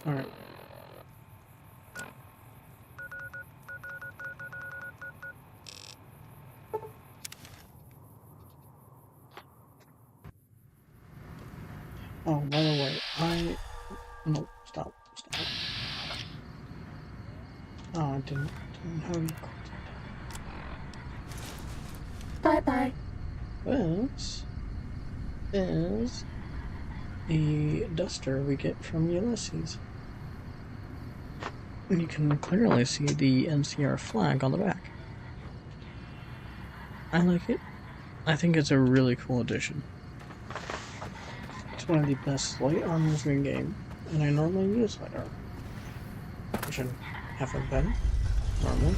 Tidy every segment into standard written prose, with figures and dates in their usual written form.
Alright. Oh, by the way, no, stop. Oh, I didn't have you. Bye-bye. This is the duster we get from Ulysses. And you can clearly see the NCR flag on the back. I like it. I think it's a really cool addition. It's one of the best light armors in the game, and I normally use light armor, which I haven't been normally.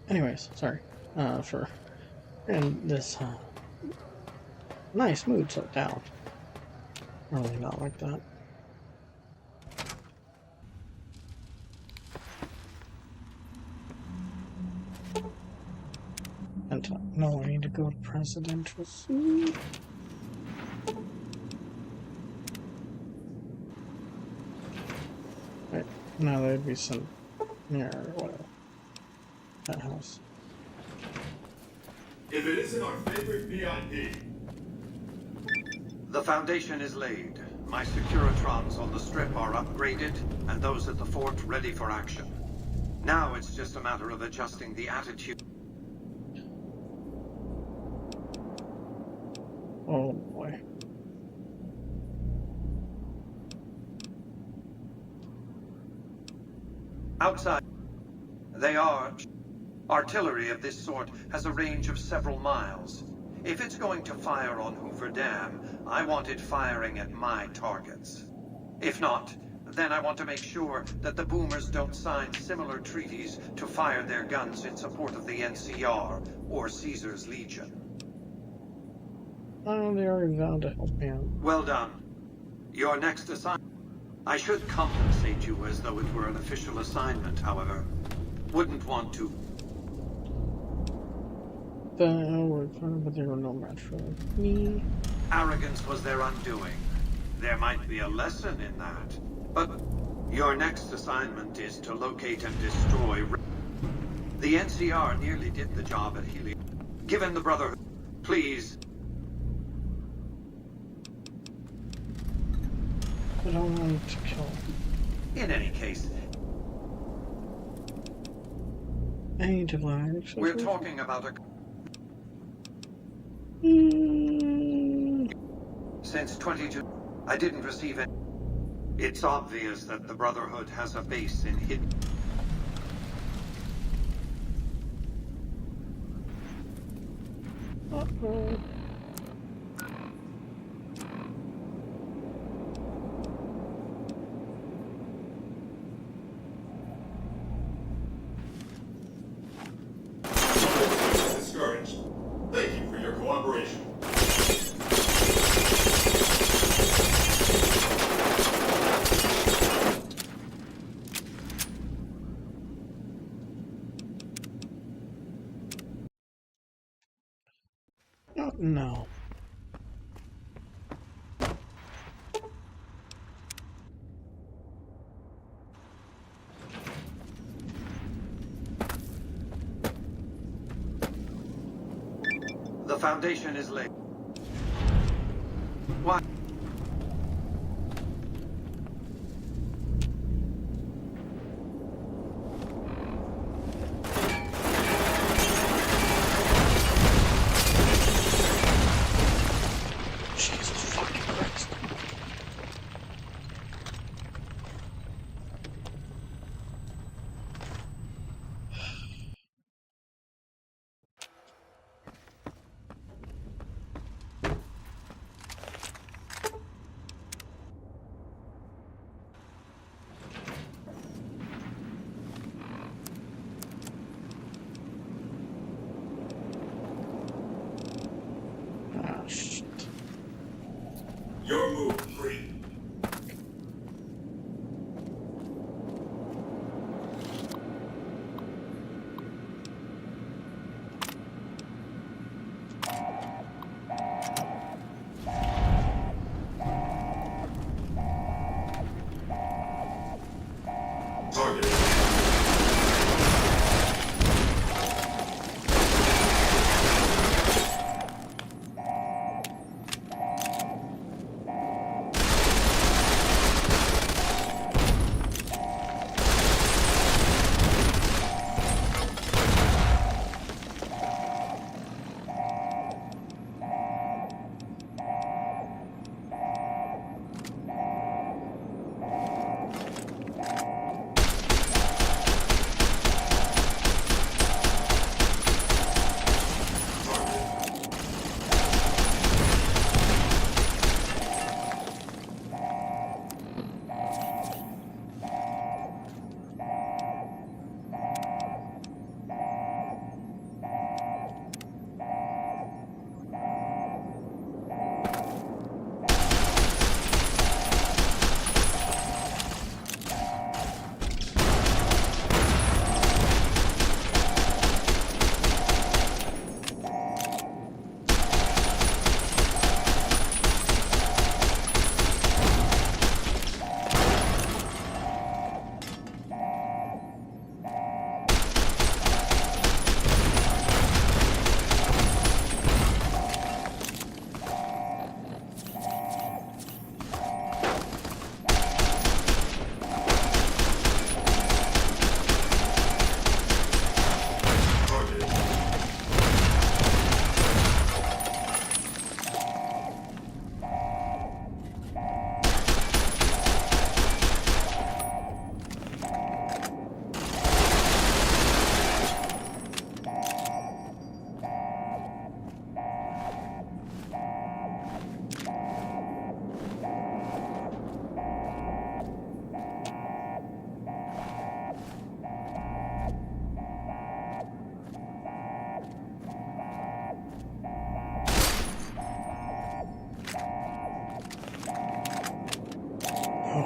Anyways, sorry for and this nice mood set down. Really not like that. And no, I need to go to presidential suite. Right, now there'd be some near whatever that house. If it isn't our favorite VIP. The foundation is laid. My Securitrons on the strip are upgraded, and those at the fort ready for action. Now it's just a matter of adjusting the attitude. Oh boy. Outside, they are... Artillery of this sort has a range of several miles. If it's going to fire on Hoover Dam, I want it firing at my targets. If not, then I want to make sure that the boomers don't sign similar treaties to fire their guns in support of the NCR or Caesar's Legion. Oh, they already vowed to help me out. Well done. Your next assignment. I should compensate you as though it were an official assignment, however. Wouldn't want to. The worked for, but there were no match for me. Arrogance was their undoing. There might be a lesson in that. But your next assignment is to locate and destroy... The NCR nearly did the job at Helios. Given the Brotherhood, please... I don't want to kill. In any case, I need to lie. we're talking about a... Since 22, I didn't receive it. It's obvious that the Brotherhood has a base in hidden... Uh-oh. Discouraged. Thank you for your cooperation. Oh, no. The foundation is laid. Why? Jesus fucking Christ.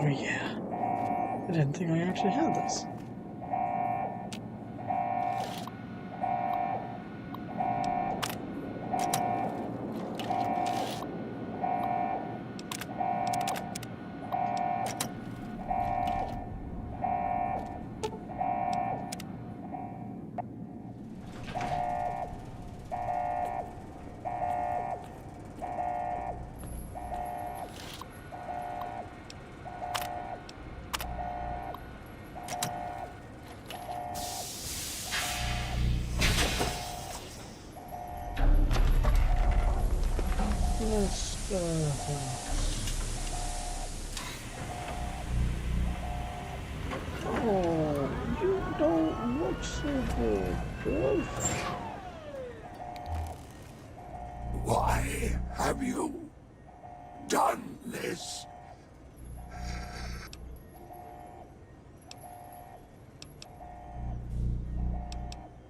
Oh yeah. I didn't think I actually had this. Let's oh, you don't look so good, Bill. Why have you done this?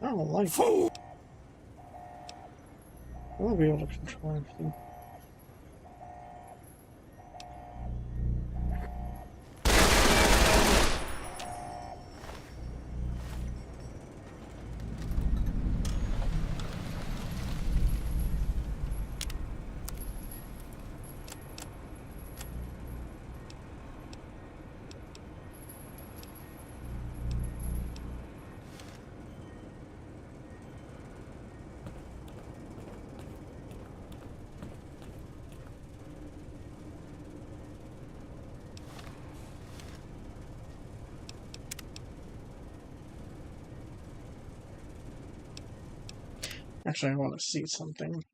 I don't like it. Fool! I want to be able to control everything. Actually, I want to see something.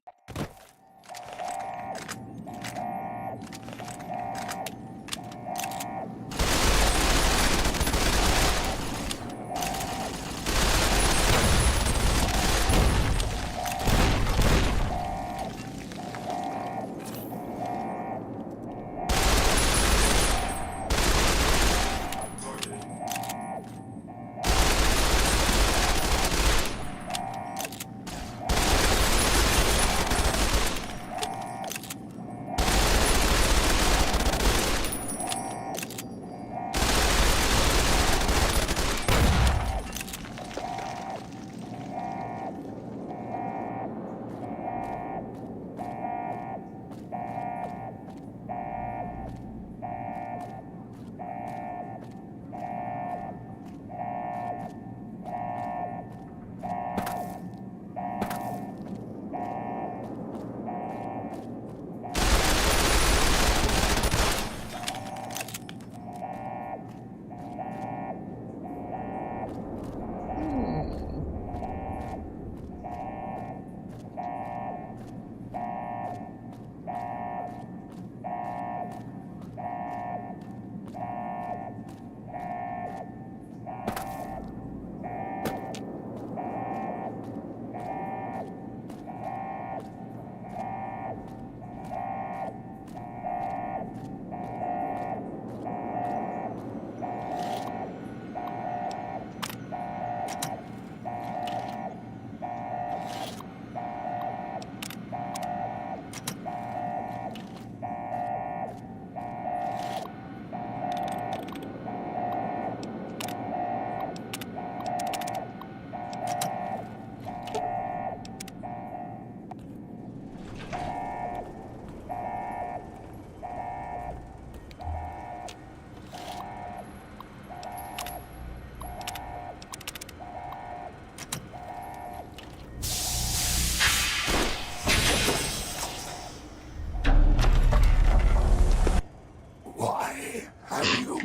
Why have you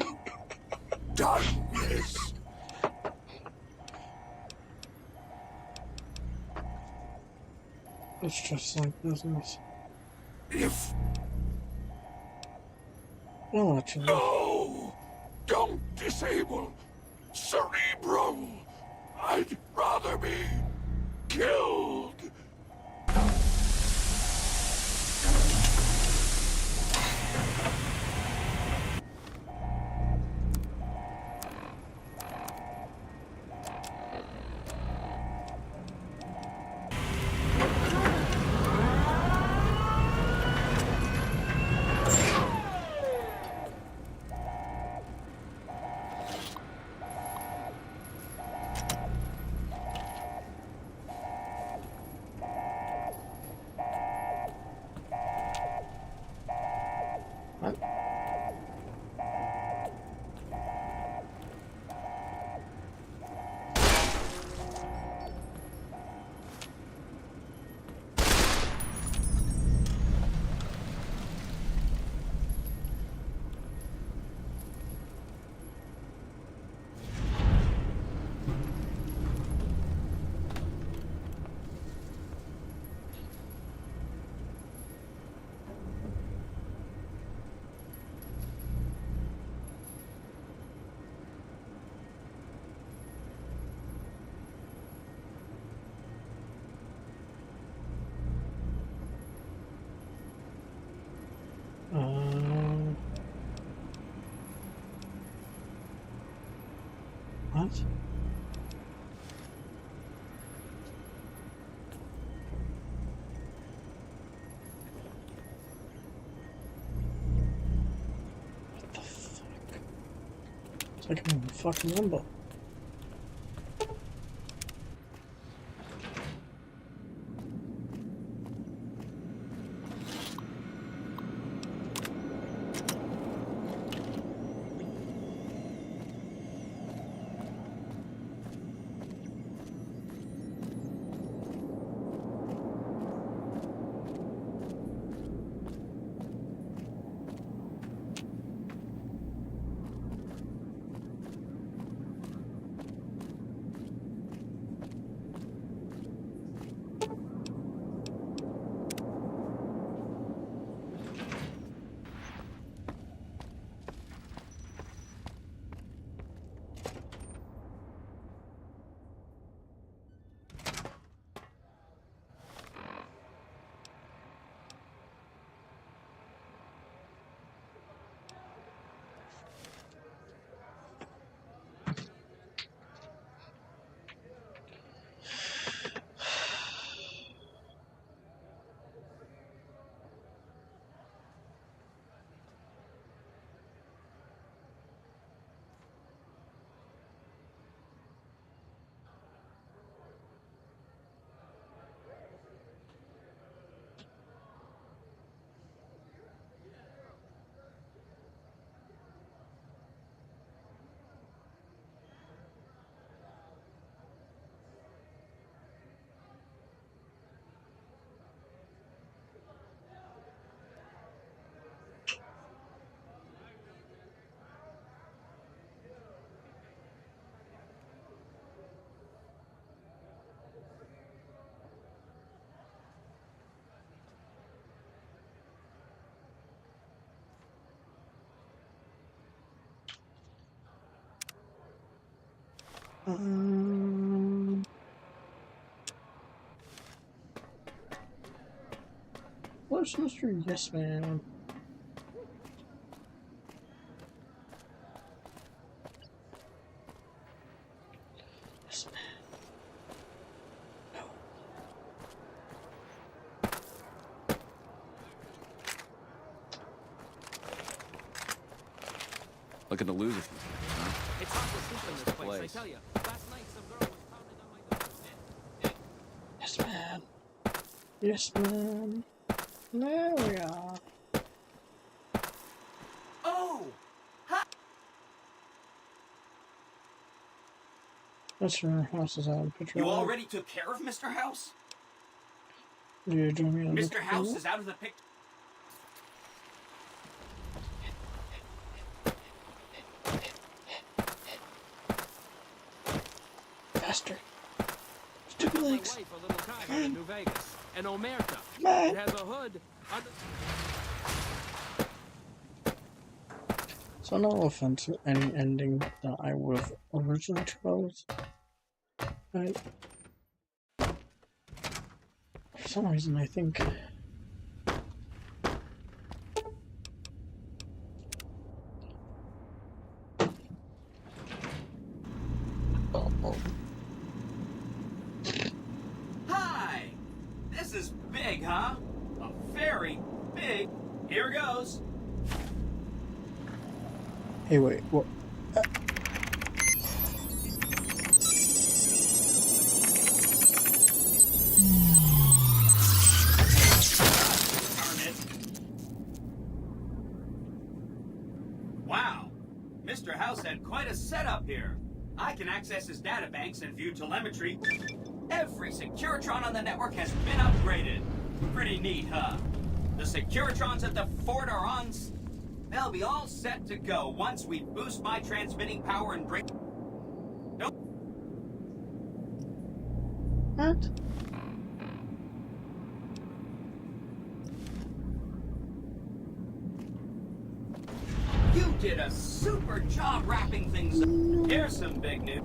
done this? It's just like business. If I'll let you know. no, don't disable Cerebro. I'd rather be killed. What? What the fuck? It's like I'm in fucking limbo. Where's Mr. Yes Man? Yes Man. No. Looking to lose a few. It's hard to sleep in this place, I tell you. Last night some girl was pounding on my door. Yes Man. Yes Man. There we are. Oh! Mr. House is out of patrol. You already took care of Mr. House? Do you join me on the Mr. House patrol? is out of the picture. Faster. Stupid My legs. wife a little car in New Vegas. An Omerta. Man. It has a hood. Under So no offense to any ending that I would have originally chose. Right? For some reason I think Hi! This is big, huh? A very big. Here goes. hey wait, what Darn it. Wow. Mr. House had quite a setup here. I can access his databanks and view telemetry. Every Securitron on the network has been upgraded. Pretty neat, huh? The Securitrons at the fort are on... They'll be all set to go once we boost my transmitting power and bring... Nope. what? You did a super job wrapping things up. Here's some big news.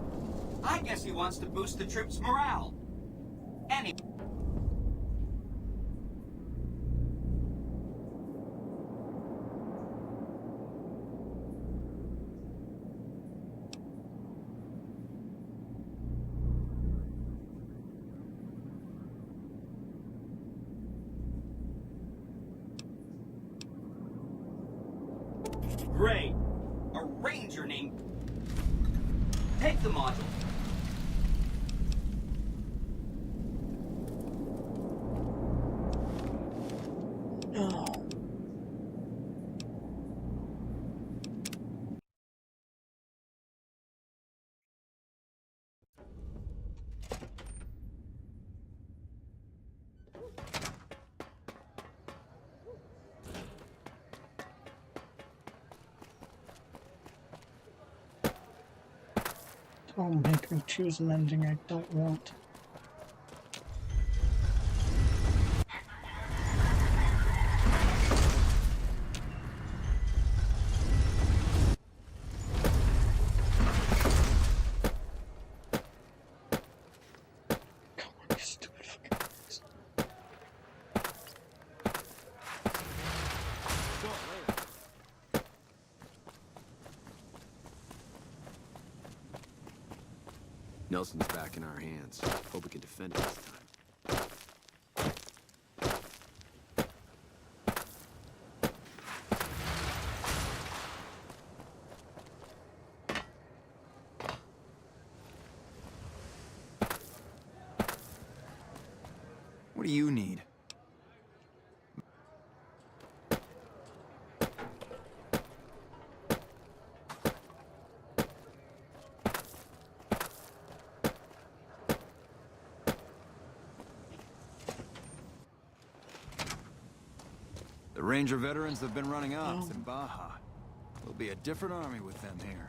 I guess he wants to boost the troops' morale. Anyway. the module. Oh. Don't make me choose an ending I don't want. Come on, you stupid fucking things. Nelson's back in our hands. Hope we can defend it this time. What do you need? The Ranger veterans have been running ops in Baja. We'll be a different army with them here.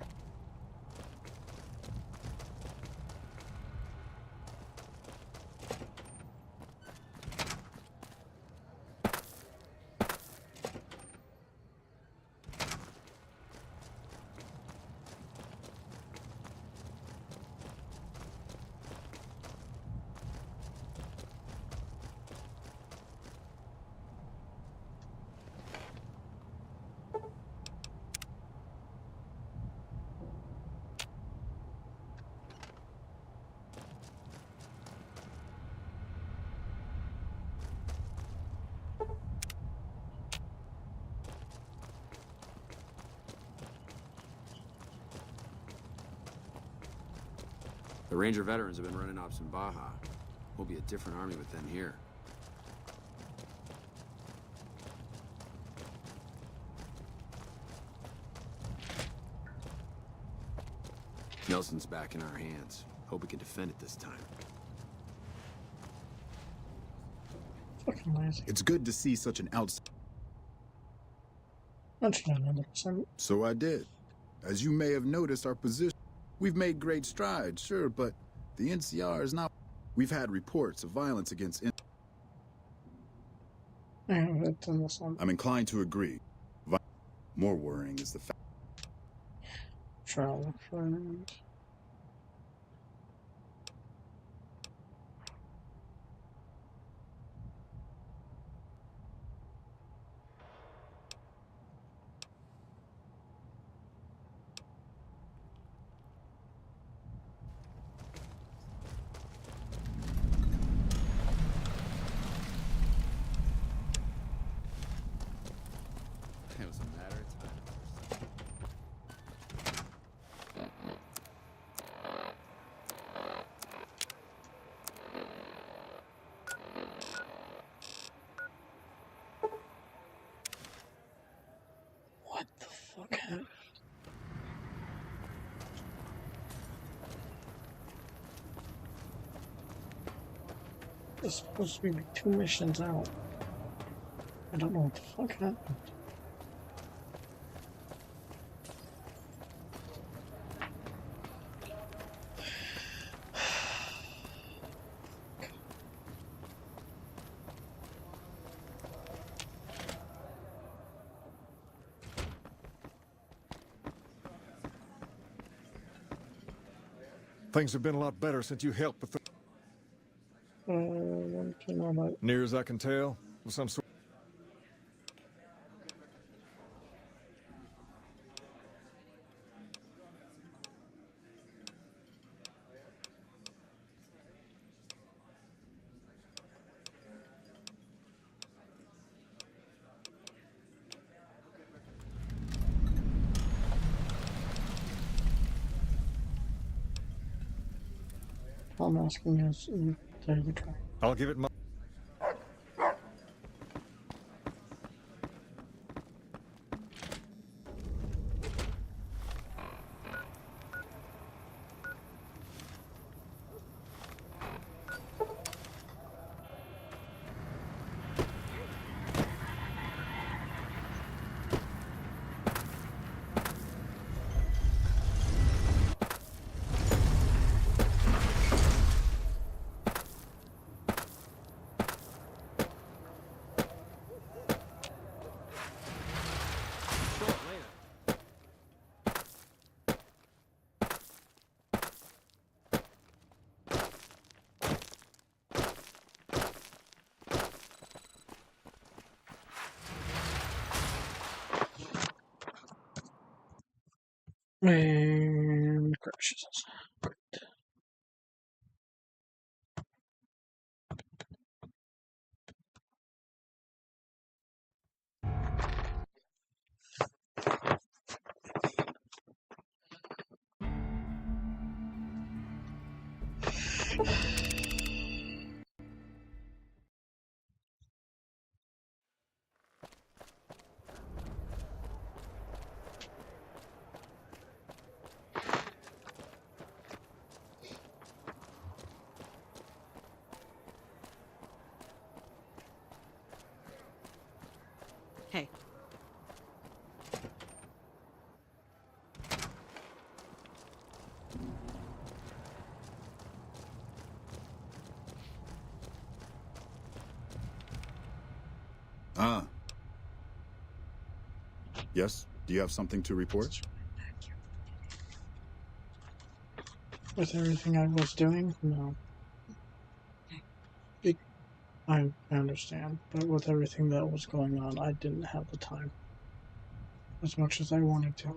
The Ranger veterans have been running ops in Baja. We'll be a different army with them here. Nelson's back in our hands. Hope we can defend it this time. Fucking lazy. It's good to see such an outside. That's not 100%. So I did. As you may have noticed, our position. We've made great strides, sure, but the NCR is not. We've had reports of violence against. Yeah, that's in this one. I'm inclined to agree. More worrying is the fact. Travel friend. It was a matter of time. What the fuck happened? There's supposed to be 2 missions out. I don't know what the fuck happened. Things have been a lot better since you helped with the... What do you know about? Near as I can tell, with some sort... all I'm asking is, there you try. I'll give it my... And crashes. Hey. Ah. Yes? Do you have something to report? With everything I was doing, no. I understand, but with everything that was going on, I didn't have the time. As much as I wanted to.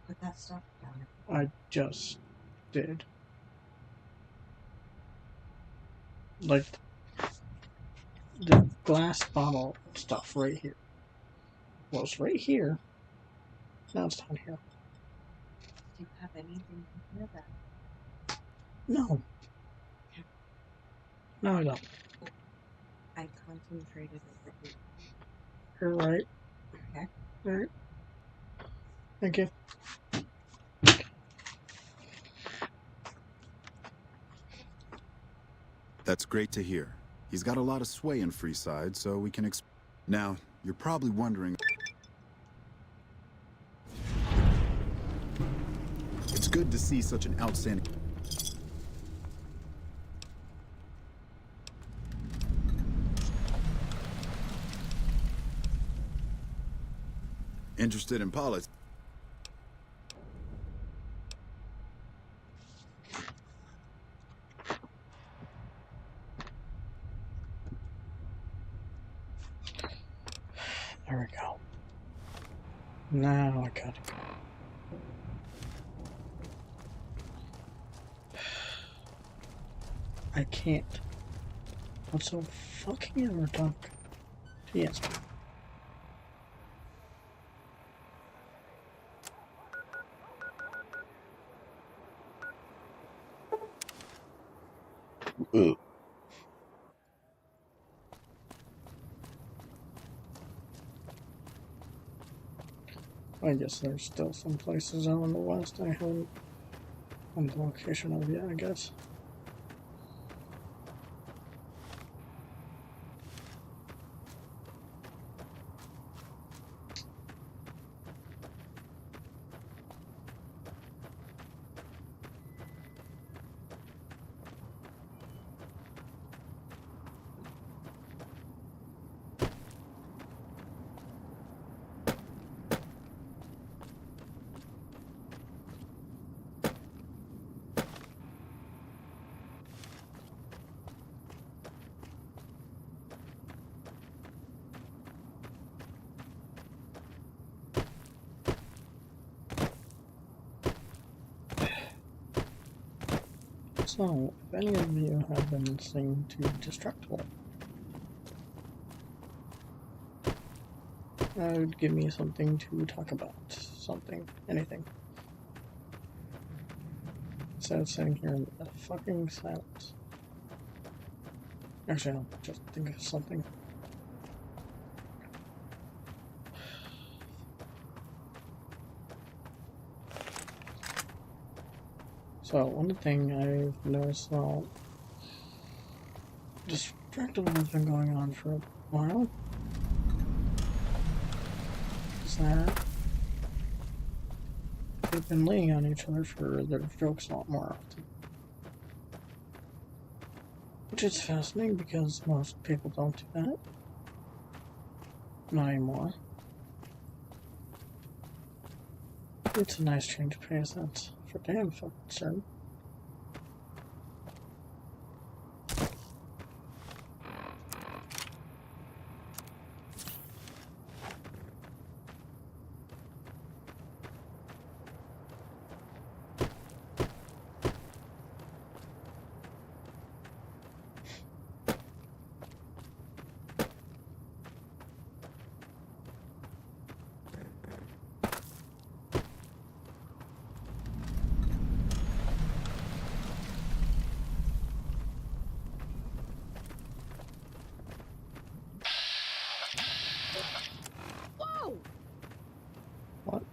Put that stuff down. I just did. Like, the glass bottle stuff right here. Was right here. Now it's down here. Do you have anything in here that... No. No, I don't. I concentrated over here. You're right. Okay. Alright. Thank you. That's great to hear. He's got a lot of sway in Freeside, so we can Now, you're probably wondering... It's good to see such an outstanding... Interested in politics? There we go. Now I got it. I can't. What's so fucking ever talk? Yes. I guess there's still some places out in the west I haven't found the location of yet, I guess. So, if any of you have been listening to Destructible, would give me something to talk about. Something. Anything. instead of sitting here in fucking silence. Actually, I'll just think of something. So, one thing I've noticed while Distracted has been going on for a while is that they've been leaning on each other for their jokes a lot more often. Which is fascinating because most people don't do that. Not anymore. It's a nice change of pace, that's for damn fucking certain. What?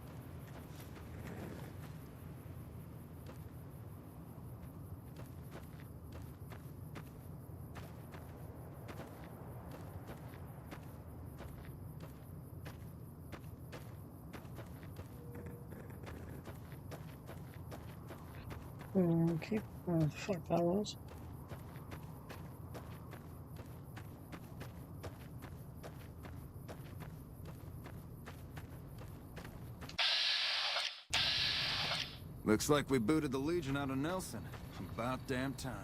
Okay, what the fuck that was? Looks like we booted the Legion out of Nelson. About damn time.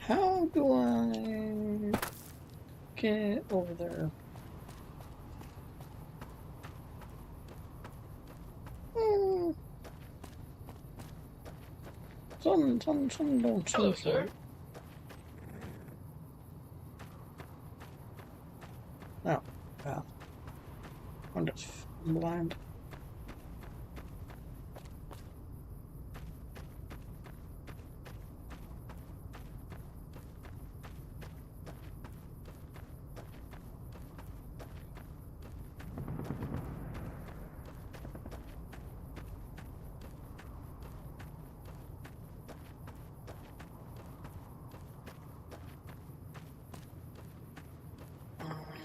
How do I get over there? Some don't seem so. Oh, path. I'm just blind.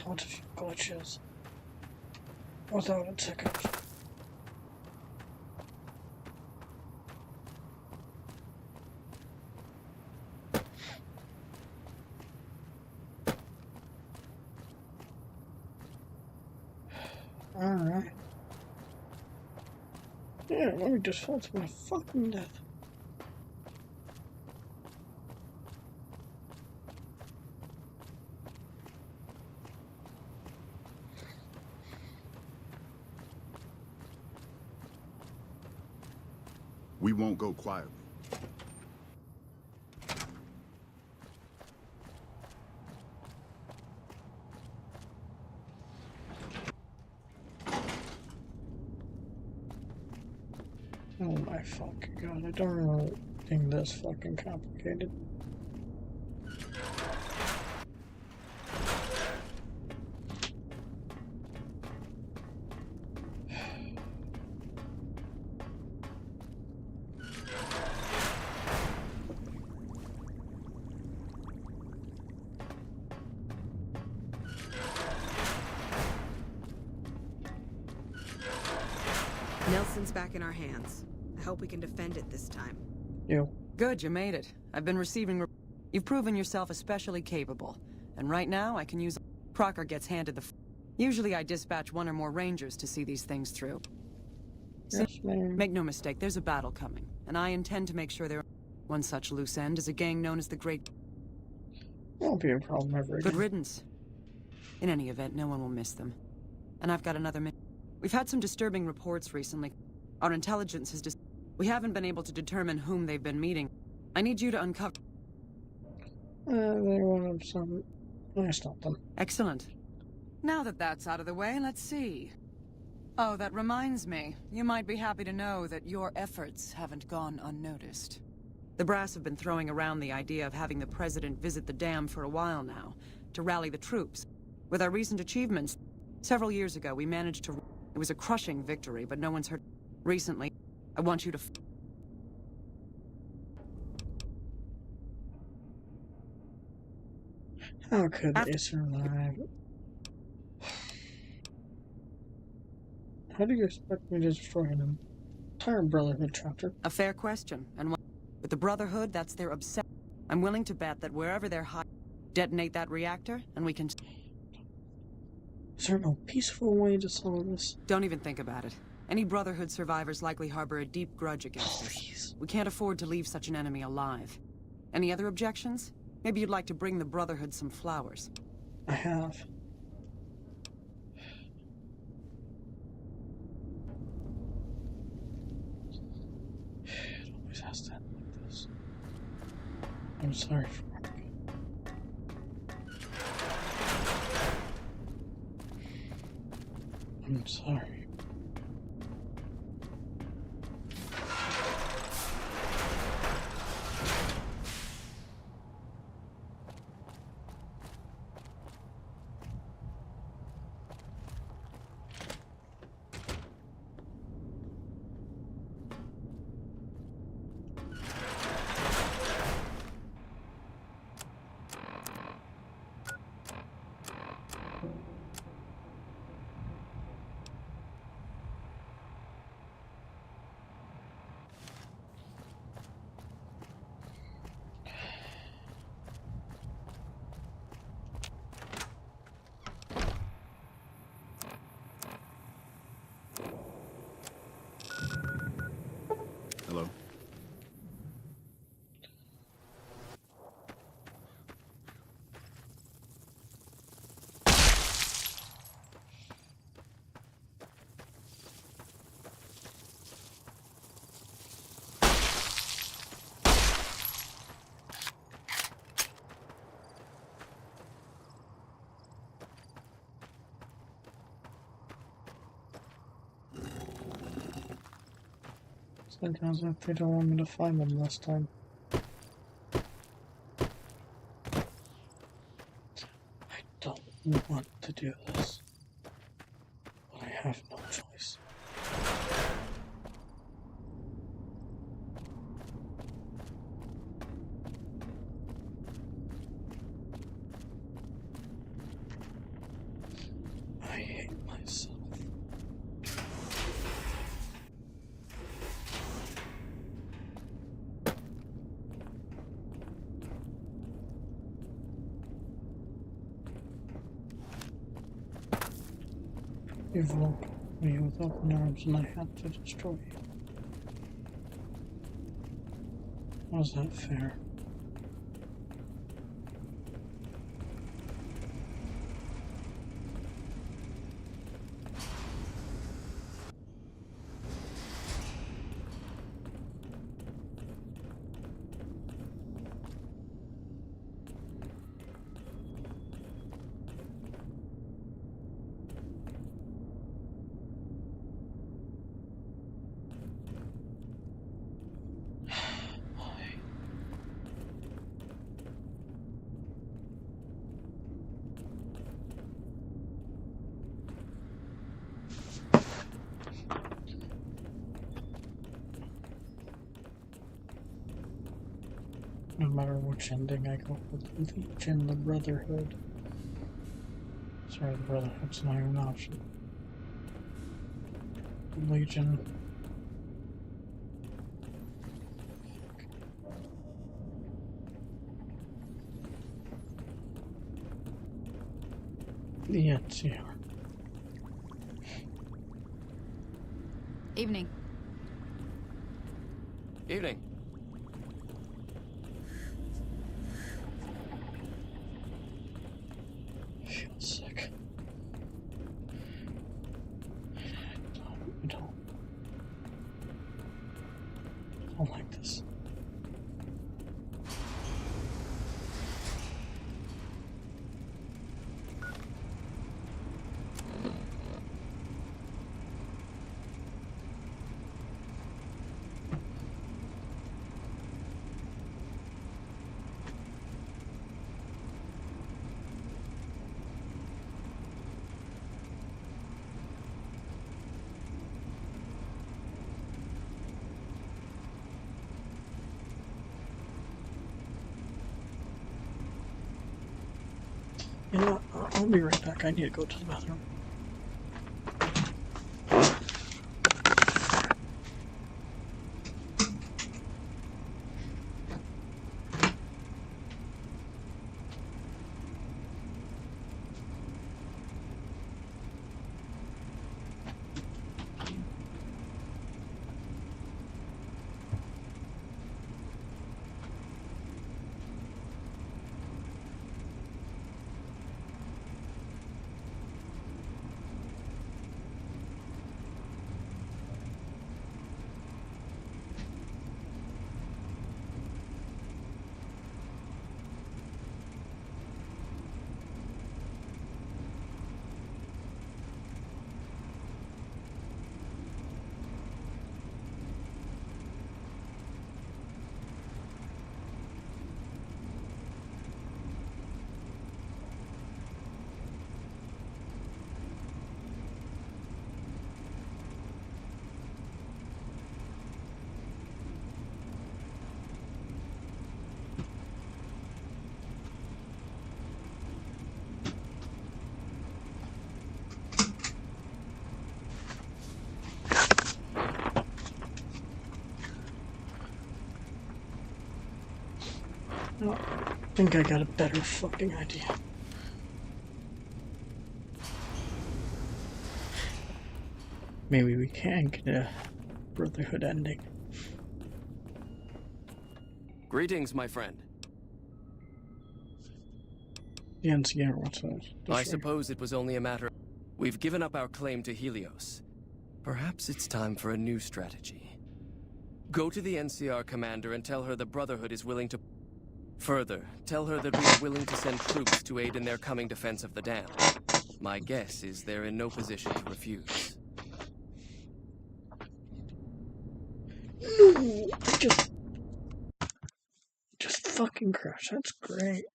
What a few glitches without a ticket. Alright. Yeah, let me just fall to my fucking death. We won't go quietly. Oh my fucking god, I don't remember it being this fucking complicated. Nelson's back in our hands. I hope we can defend it this time. You. Good, you made it. I've been receiving... You've proven yourself especially capable. And right now, I can use... Crocker gets handed the... Usually I dispatch one or more rangers to see these things through. Yes, ma'am. Make no mistake, there's a battle coming. And I intend to make sure there... One such loose end is a gang known as the Great... Won't be a problem ever again. Good riddance. In any event, no one will miss them. And I've got another minute. We've had some disturbing reports recently. Our intelligence has we haven't been able to determine whom they've been meeting. I need you to uncover... They wanted some... I stopped them. Excellent. Now that that's out of the way, let's see. Oh, that reminds me. You might be happy to know that your efforts haven't gone unnoticed. The brass have been throwing around the idea of having the President visit the dam for a while now, to rally the troops. With our recent achievements, several years ago we managed to... It was a crushing victory, but no one's heard... Recently, I want you to... How could they survive? How do you expect me to destroy an entire Brotherhood chapter? A fair question, and one... With the Brotherhood, that's their obsession. I'm willing to bet that wherever they're hiding, detonate that reactor, and we can... Is there no peaceful way to solve this? Don't even think about it. Any Brotherhood survivors likely harbor a deep grudge against us. We can't afford to leave such an enemy alive. Any other objections? Maybe you'd like to bring the Brotherhood some flowers. I have. It always has to end like this. I'm sorry for it. I'm sorry. Hello? Sometimes if they don't want me to find them this time. I don't want to do this, but I have no choice. I hate myself. You've welcomed me with open arms and I had to destroy you. Was that fair? No matter which ending I go with, Legion, the Brotherhood. Sorry, the Brotherhood's not even an option. Legion. The NCR. Evening. Evening. I feel sick. don't like this. You know what? I'll be right back. I need to go to the bathroom. Oh, I think I got a better fucking idea. Maybe we can get a Brotherhood ending. Greetings, my friend. The NCR wants us. I suppose it was only a matter. We've given up our claim to Helios. Perhaps it's time for a new strategy. Go to the NCR commander and tell her the Brotherhood is willing to... Further, tell her that we are willing to send troops to aid in their coming defense of the dam. My guess is they're in no position to refuse. No, just fucking crash. That's great.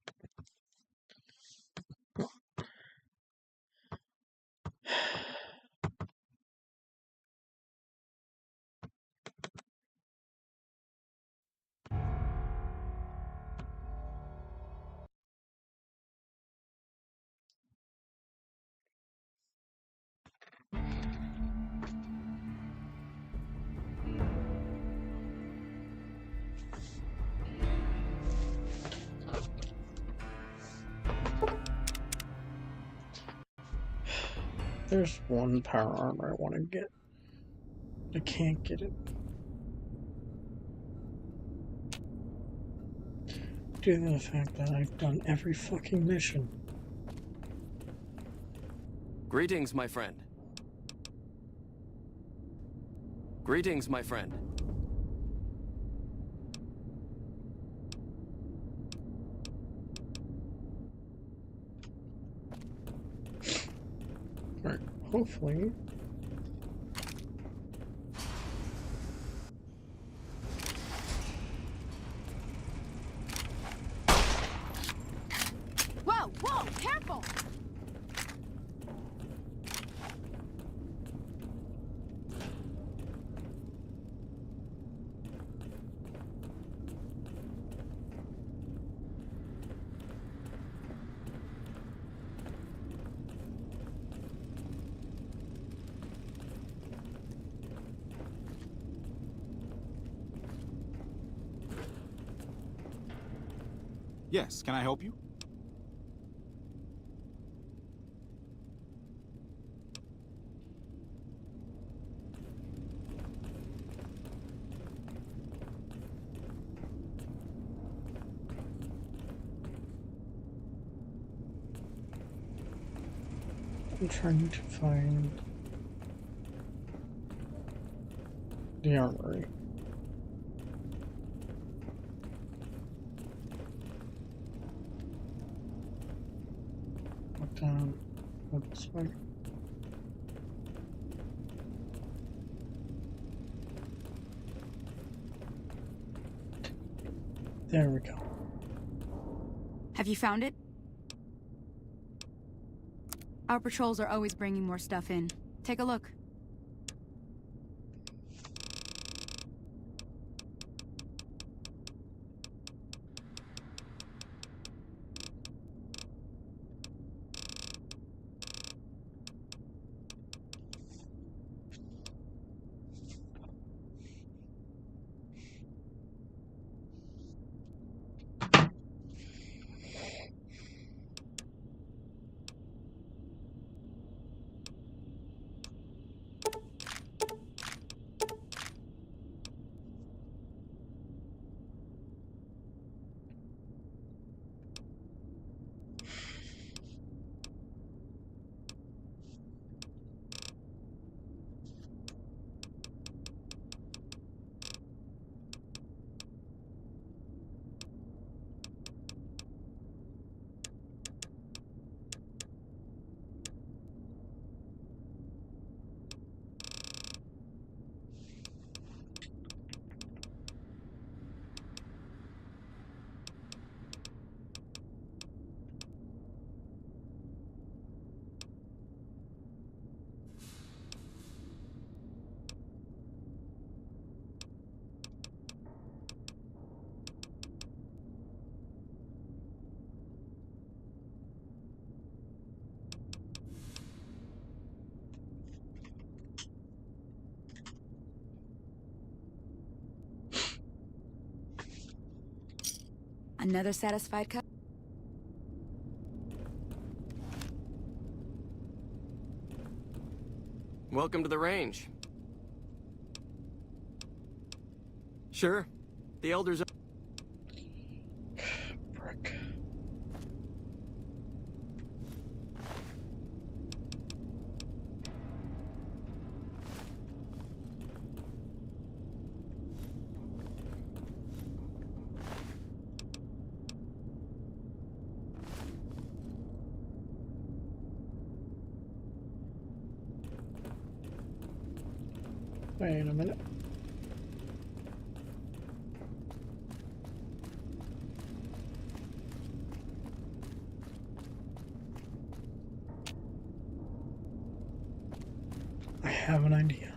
There's one power armor I want to get. I can't get it. Due to the fact that I've done every fucking mission. Greetings, my friend. Greetings, my friend. Alright, hopefully. Whoa, whoa, careful! Yes, can I help you? I'm trying to find the armory. down this way. There we go. Have you found it? Our patrols are always bringing more stuff in. Take a look. Another satisfied cut? Welcome to the range. Sure. The elders are... Brick. Wait a minute. I have an idea.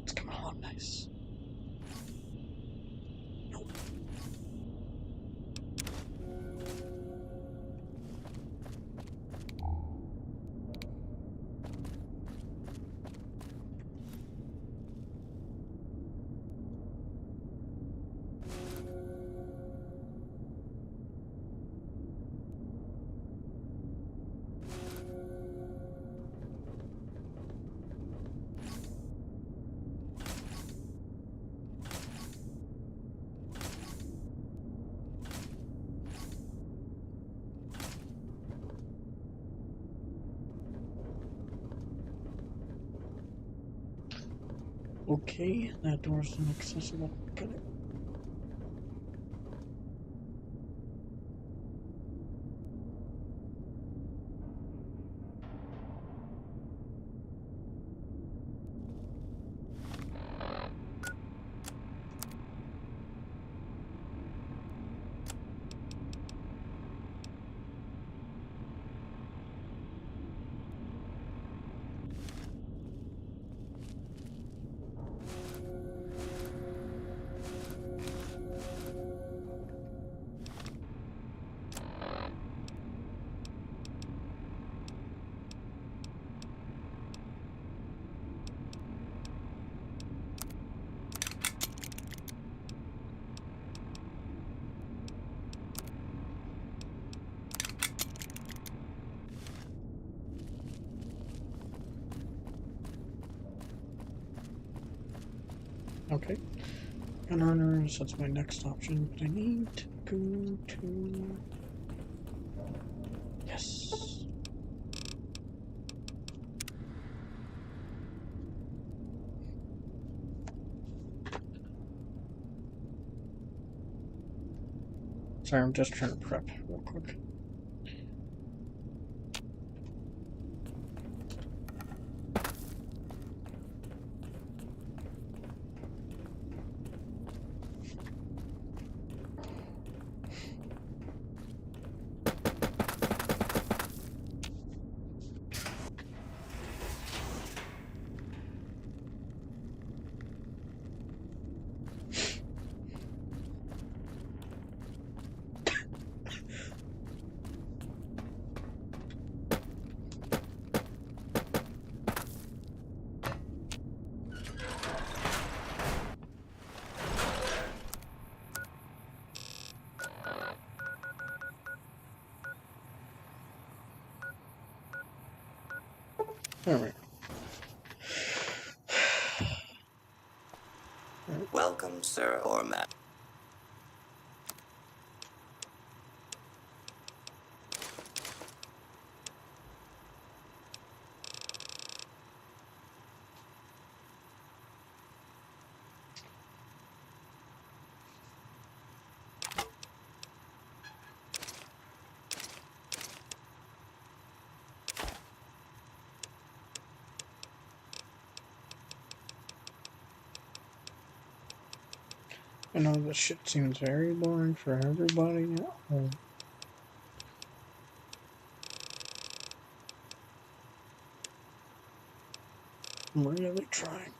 It's coming along nice. Nope. Okay, that door's inaccessible. Got it. Okay. Gunrunners, that's my next option. But I need to go to... Yes. Sorry, I'm just trying to prep real quick. Alright. Welcome, sir or ma'am. I know this shit seems very boring for everybody at home. I'm really trying.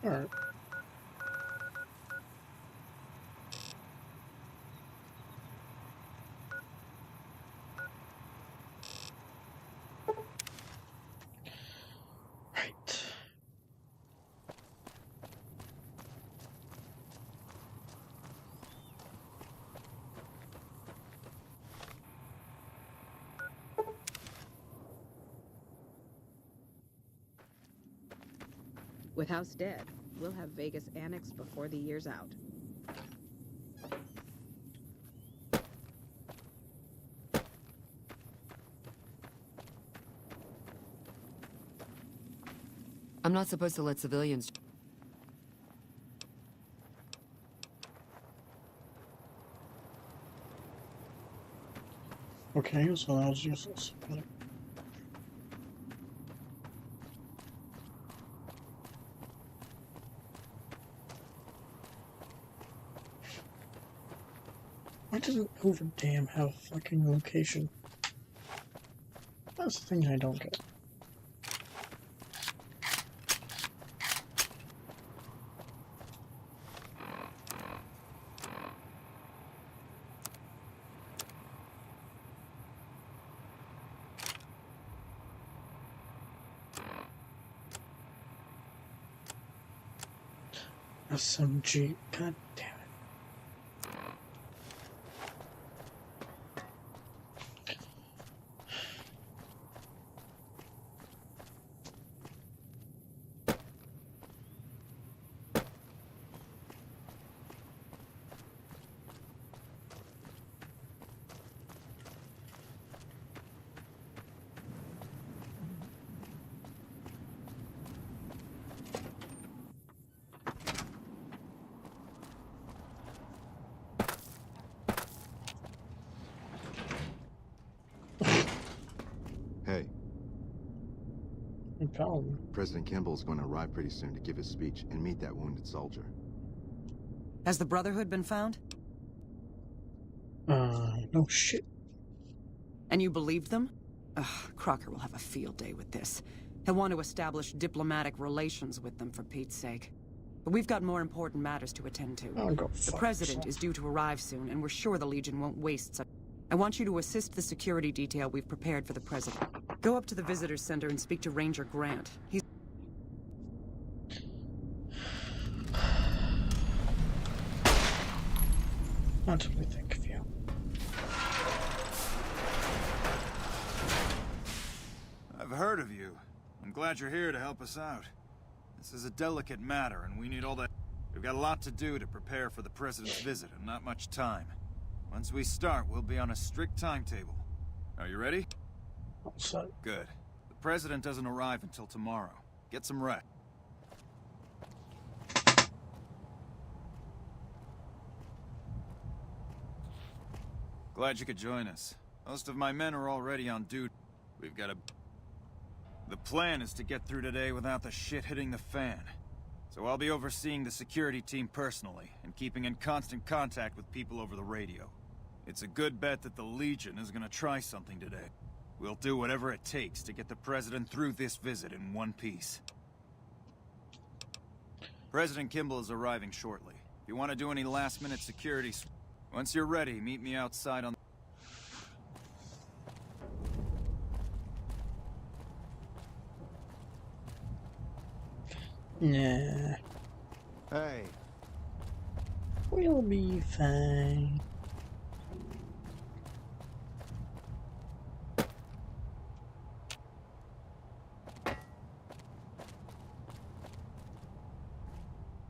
Alright. Right. With House dead, we'll have Vegas annexed before the year's out. I'm not supposed to let civilians... Okay, so that was useless. Why doesn't Hoover Dam have a fucking location? That's the thing I don't get. SMG, god damn it. Hey. Paladin. President Kimball is going to arrive pretty soon to give his speech and meet that wounded soldier. Has the Brotherhood been found? No shit. And you believed them? Ugh, Crocker will have a field day with this. He'll want to establish diplomatic relations with them, for Pete's sake. But we've got more important matters to attend to. The President is due to arrive soon, and we're sure the Legion won't waste such... I want you to assist the security detail we've prepared for the President. Go up to the Visitors Center and speak to Ranger Grant. He's... Not what we think of you. I've heard of you. I'm glad you're here to help us out. This is a delicate matter, and we need all that... We've got a lot to do to prepare for the President's visit, and not much time. Once we start, we'll be on a strict timetable. Are you ready? Good. The President doesn't arrive until tomorrow. Get some rest. Glad you could join us. Most of my men are already on duty. We've got a... The plan is to get through today without the shit hitting the fan. So I'll be overseeing the security team personally, and keeping in constant contact with people over the radio. It's a good bet that the Legion is gonna try something today. We'll do whatever it takes to get the President through this visit in one piece. President Kimball is arriving shortly. If you want to do any last-minute security... Once you're ready, meet me outside on... Nah. Hey. We'll be fine.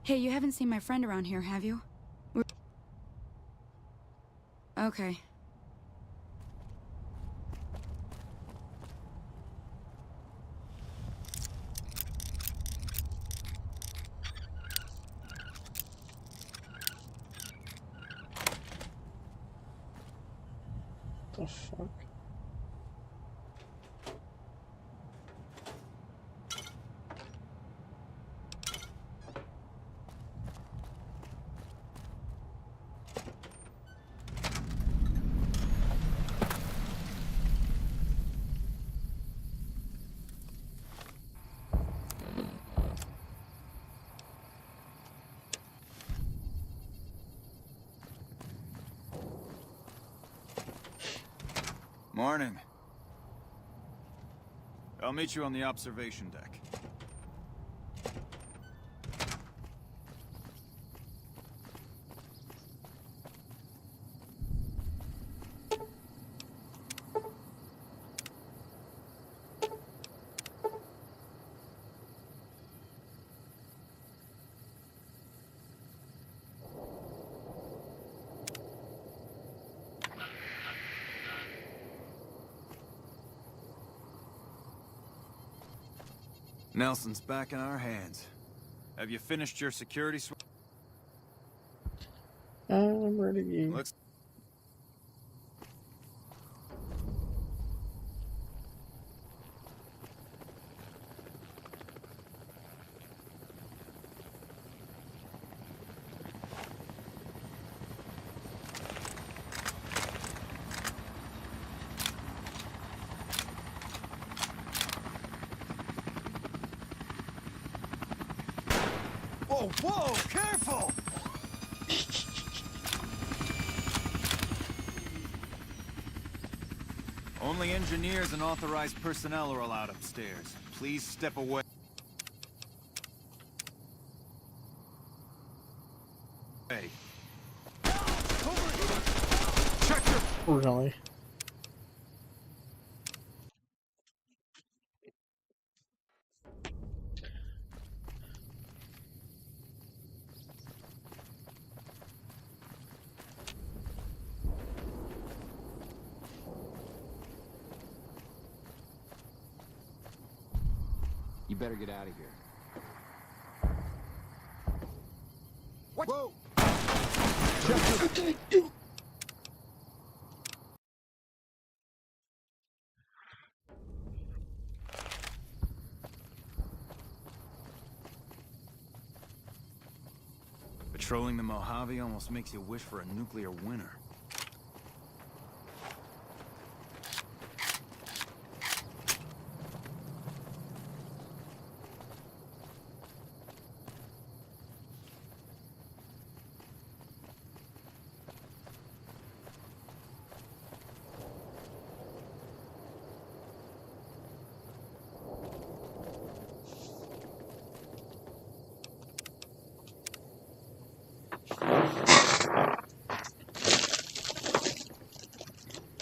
Hey, you haven't seen my friend around here, have you? Okay. The fuck? Morning. I'll meet you on the observation deck. Nelson's back in our hands. Have you finished your security swap? I'm ready. Looks... Whoa, whoa, careful! Only engineers and authorized personnel are allowed upstairs. Please step away. Hey. Check your... Really? You better get out of here. What? Whoa! Patrolling the Mojave almost makes you wish for a nuclear winter.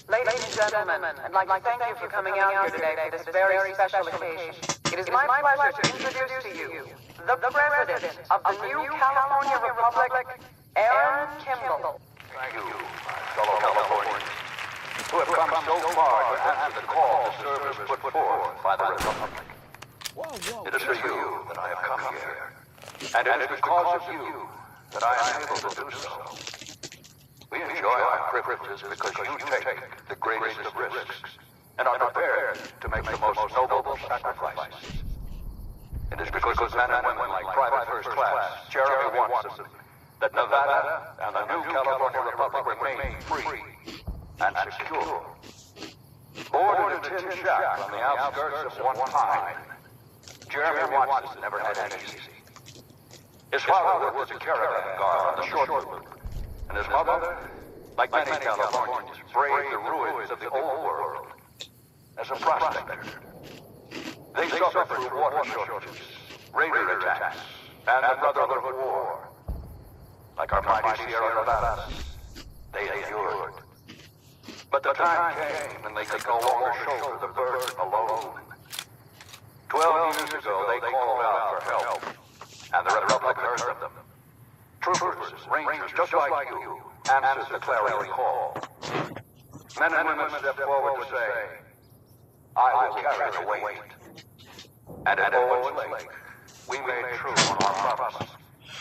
Ladies and gentlemen, I'd like to thank you for coming out here today for this very special occasion. It is my pleasure to introduce to you the President of the new California Republic, Aaron Kimball. Thank you, my fellow Californians, who have come so far to answer the call the service put forth by the Republic. It is for you that I have come here, and it is because of you that I am able to do so. We enjoy our privileges because you take the greatest of risks and are prepared to make the most noble sacrifices. It is because of men and women like Private First Class Jeremy Watson that Nevada and the new California Republic remain free and secure. Born in a tin shack on the outskirts of one pine, Jeremy Watson never had it easy. His father worked as a caravan guard on the short route, and his mother, like many Californians, braved the ruins of the old world as a prospector. They suffered through water shortages, raider attacks, and the Brotherhood War. Like our mighty Sierra Nevadas, they endured. But the time came when they could no longer shoulder the burden alone. 12 years ago, they called out for help, and the Republic heard them. Troopers, rangers, just like you, answered the clarion call. Men and women stepped forward to say, I will carry the weight. And at Owens Lake, we made true on our promise,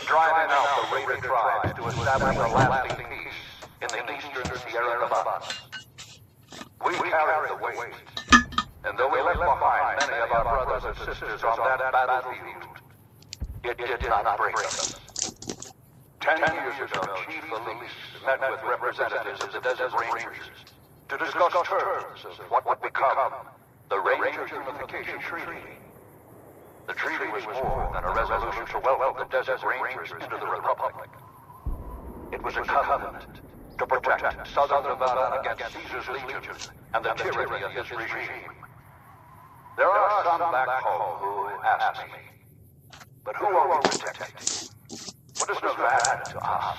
driving out the raider tribes to establish a lasting peace in the eastern Sierra Nevadas. We carried the weight, and though we left behind many of our brothers and sisters on that battlefield, it did not break us. 10 years ago, Chief Elise met with representatives of the Desert Rangers to discuss terms of what would become the Ranger Unification Treaty. The treaty was more than a resolution to welcome the Desert Rangers into the Republic. It was a covenant to protect Southern Nevada against Caesar's Legion and the tyranny of this regime. There are some back home who ask me, but who are we protecting? What is Nevada to us?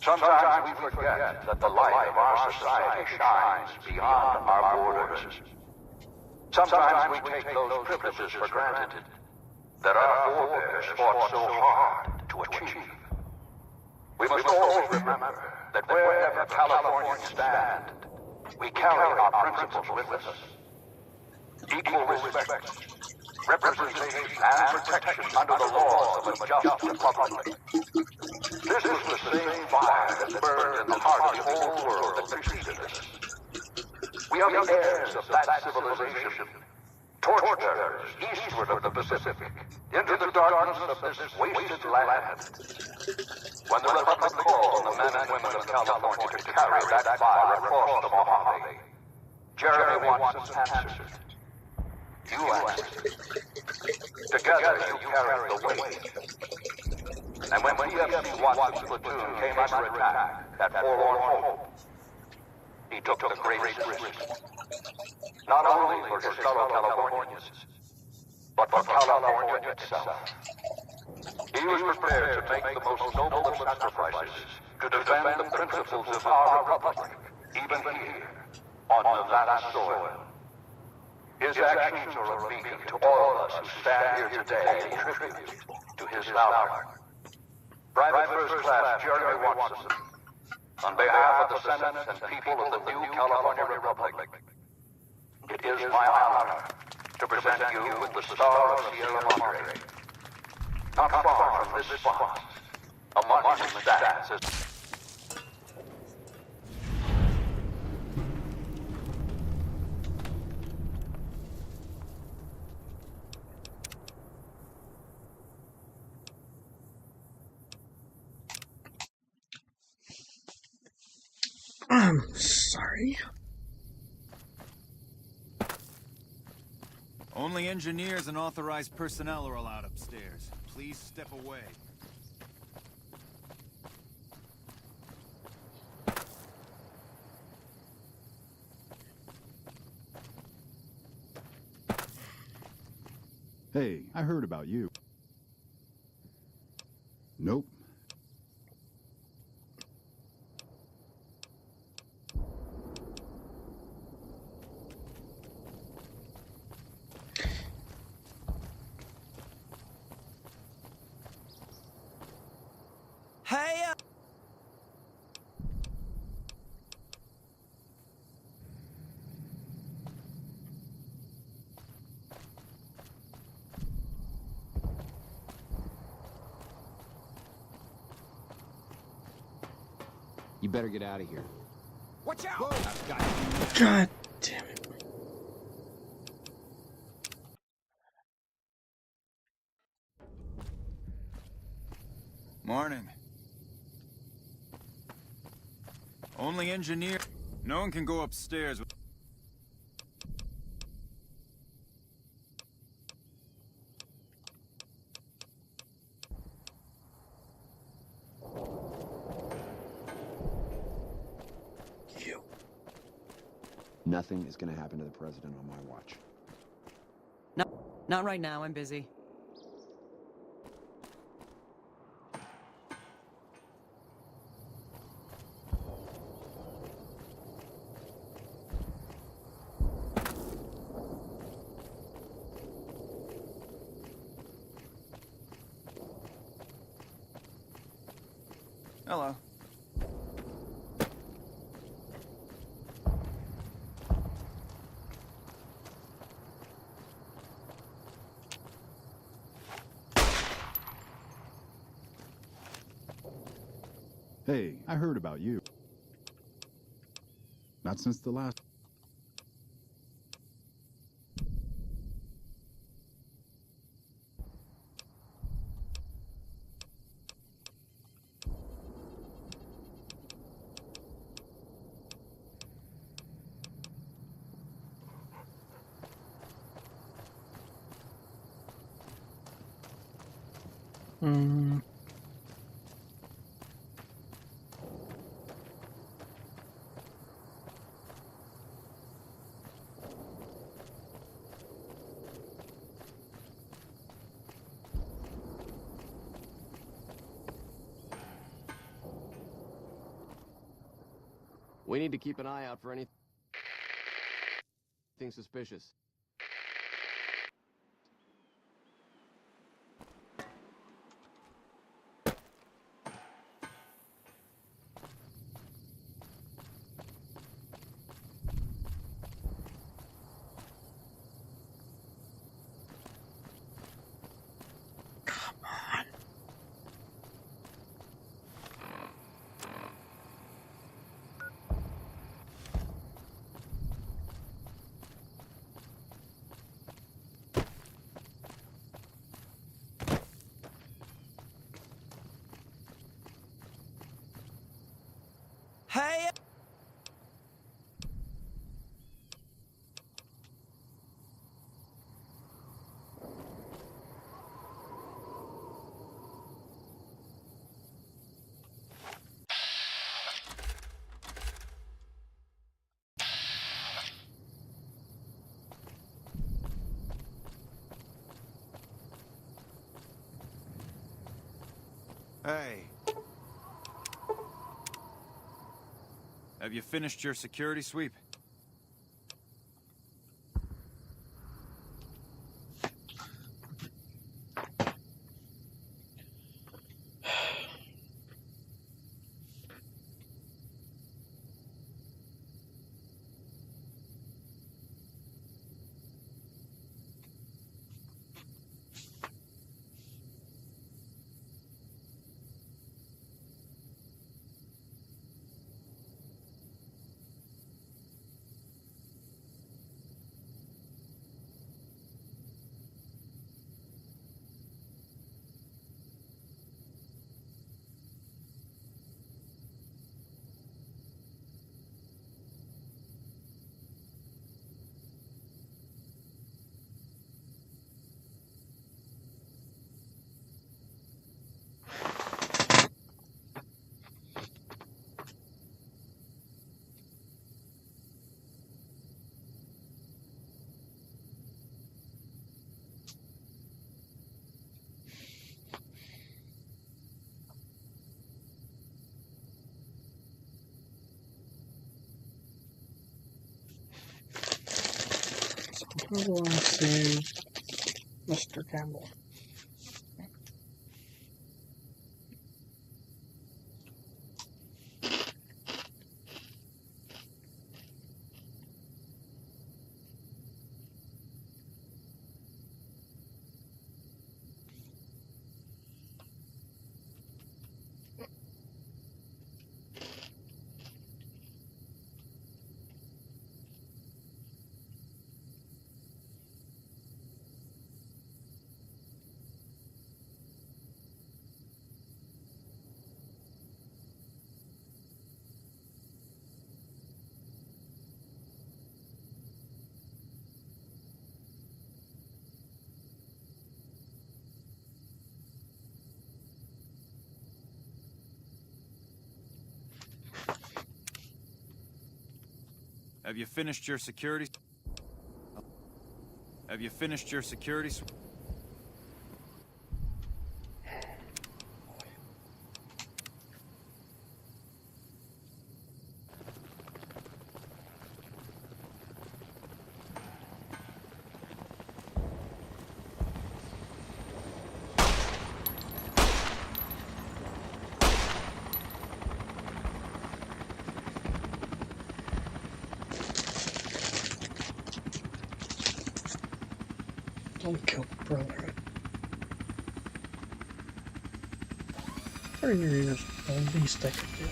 Sometimes we forget that the light of our society shines beyond our borders. Sometimes we take those privileges for granted that our forebears fought so hard to achieve. We must always remember that wherever Californians stand, we carry our principles with us. Equal respect, representation, and protection under the laws of a just republic. This was the same fire that burned in the heart of the old world that preceded us. We are the heirs of that civilization, torchbearers eastward of the Pacific, into the darkness of this wasted land. When the Republic called on the men and women of California to carry that fire across the Mojave, Jeremy Watson answered. You answered. Together you carried the weight. And when PFC Watson's platoon came under attack at Forlorn Hope, he took the greatest risk. Not only for his fellow Californians, but for California itself. He was prepared to make the most noble of sacrifices to defend the principles of our republic, even here, on Nevada soil. His actions are a beacon to all of us who stand here today in tribute to his valor. Private First Class Jeremy Watson, on behalf of the Senate and people of the new California Republic, it is my honor to present you with the Star of Sierra Madre. Not far from this spot, a monument stands as... I'm sorry. Only engineers and authorized personnel are allowed upstairs. Please step away. Hey, I heard about you. Nope. Hey! You better get out of here. Watch out! God damn it. Morning. Only engineer. No one can go upstairs. Nothing is gonna happen to the president on my watch. Not right now, I'm busy. Hello. Hey, I heard about you. Not since the last... We need to keep an eye out for anything suspicious. Hey. Have you finished your security sweep? Who do I see? Mr. Campbell. Have you finished your security? Have you finished your security? Don't kill the Brotherhood. For your ears, the least I could do.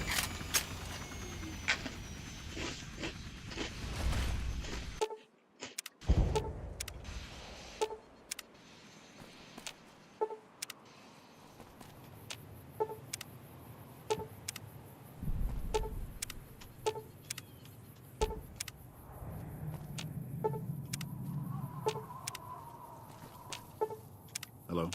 Hello?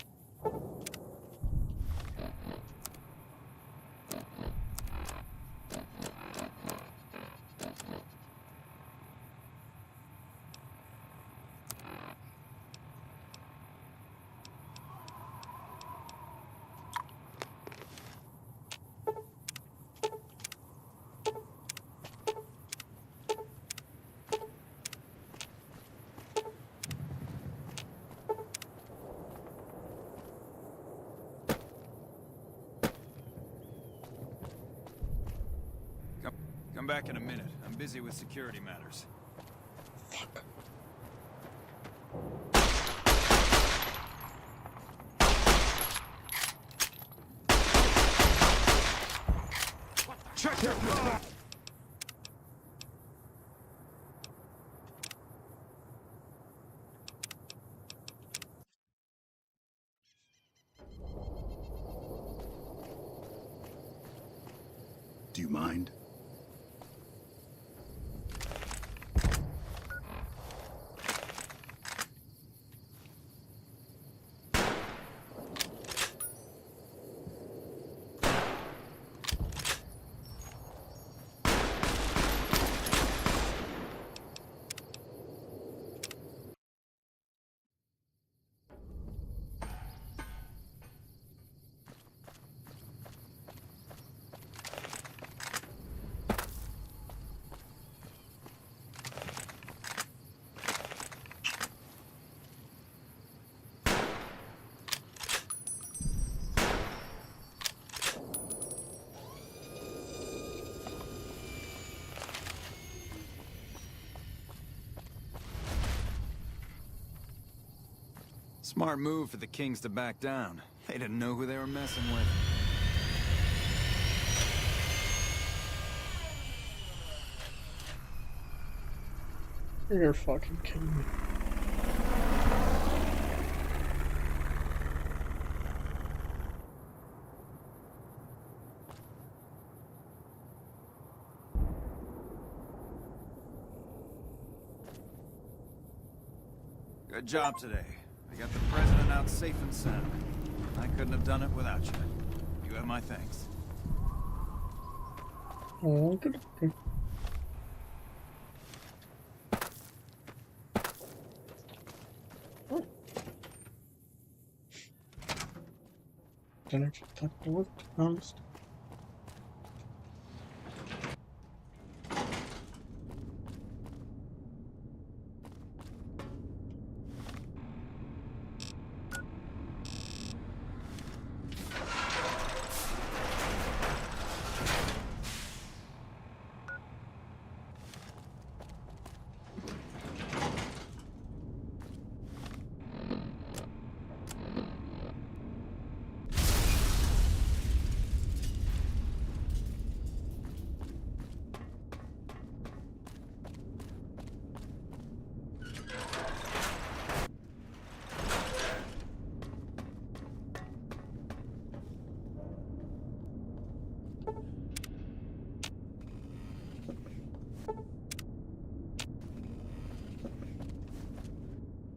Come back in a minute. I'm busy with security matters. Fuck. Check your fire! Do you mind? Smart move for the Kings to back down. They didn't know who they were messing with. You're fucking kidding me. Good job today. I got the president out safe and sound. I couldn't have done it without you. You have my thanks. Oh, good. Didn't expect that to work, to be honest.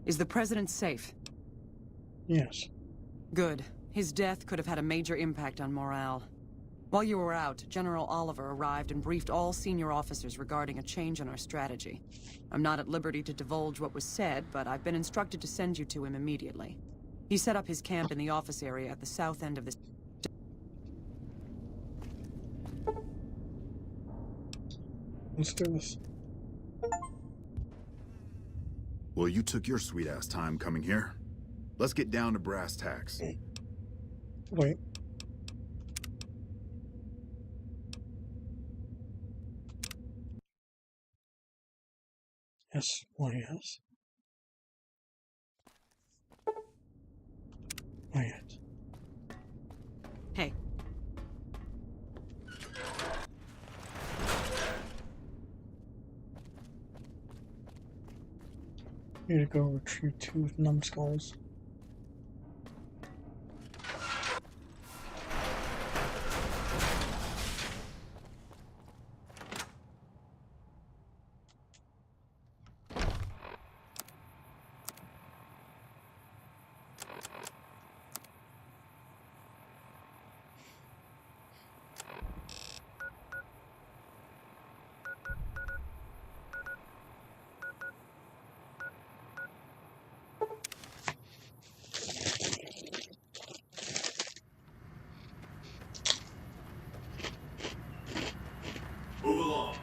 Is the president safe? Yes. Good. His death could have had a major impact on morale. While you were out, General Oliver arrived and briefed all senior officers regarding a change in our strategy. I'm not at liberty to divulge what was said, but I've been instructed to send you to him immediately. He set up his camp in the office area at the south end of the... Let's do this. Well, you took your sweet-ass time coming here. Let's get down to brass tacks. Wait. Yes, well, yes. Oh, yes. Hey. Need to go retrieve 2 numbskulls. Move along.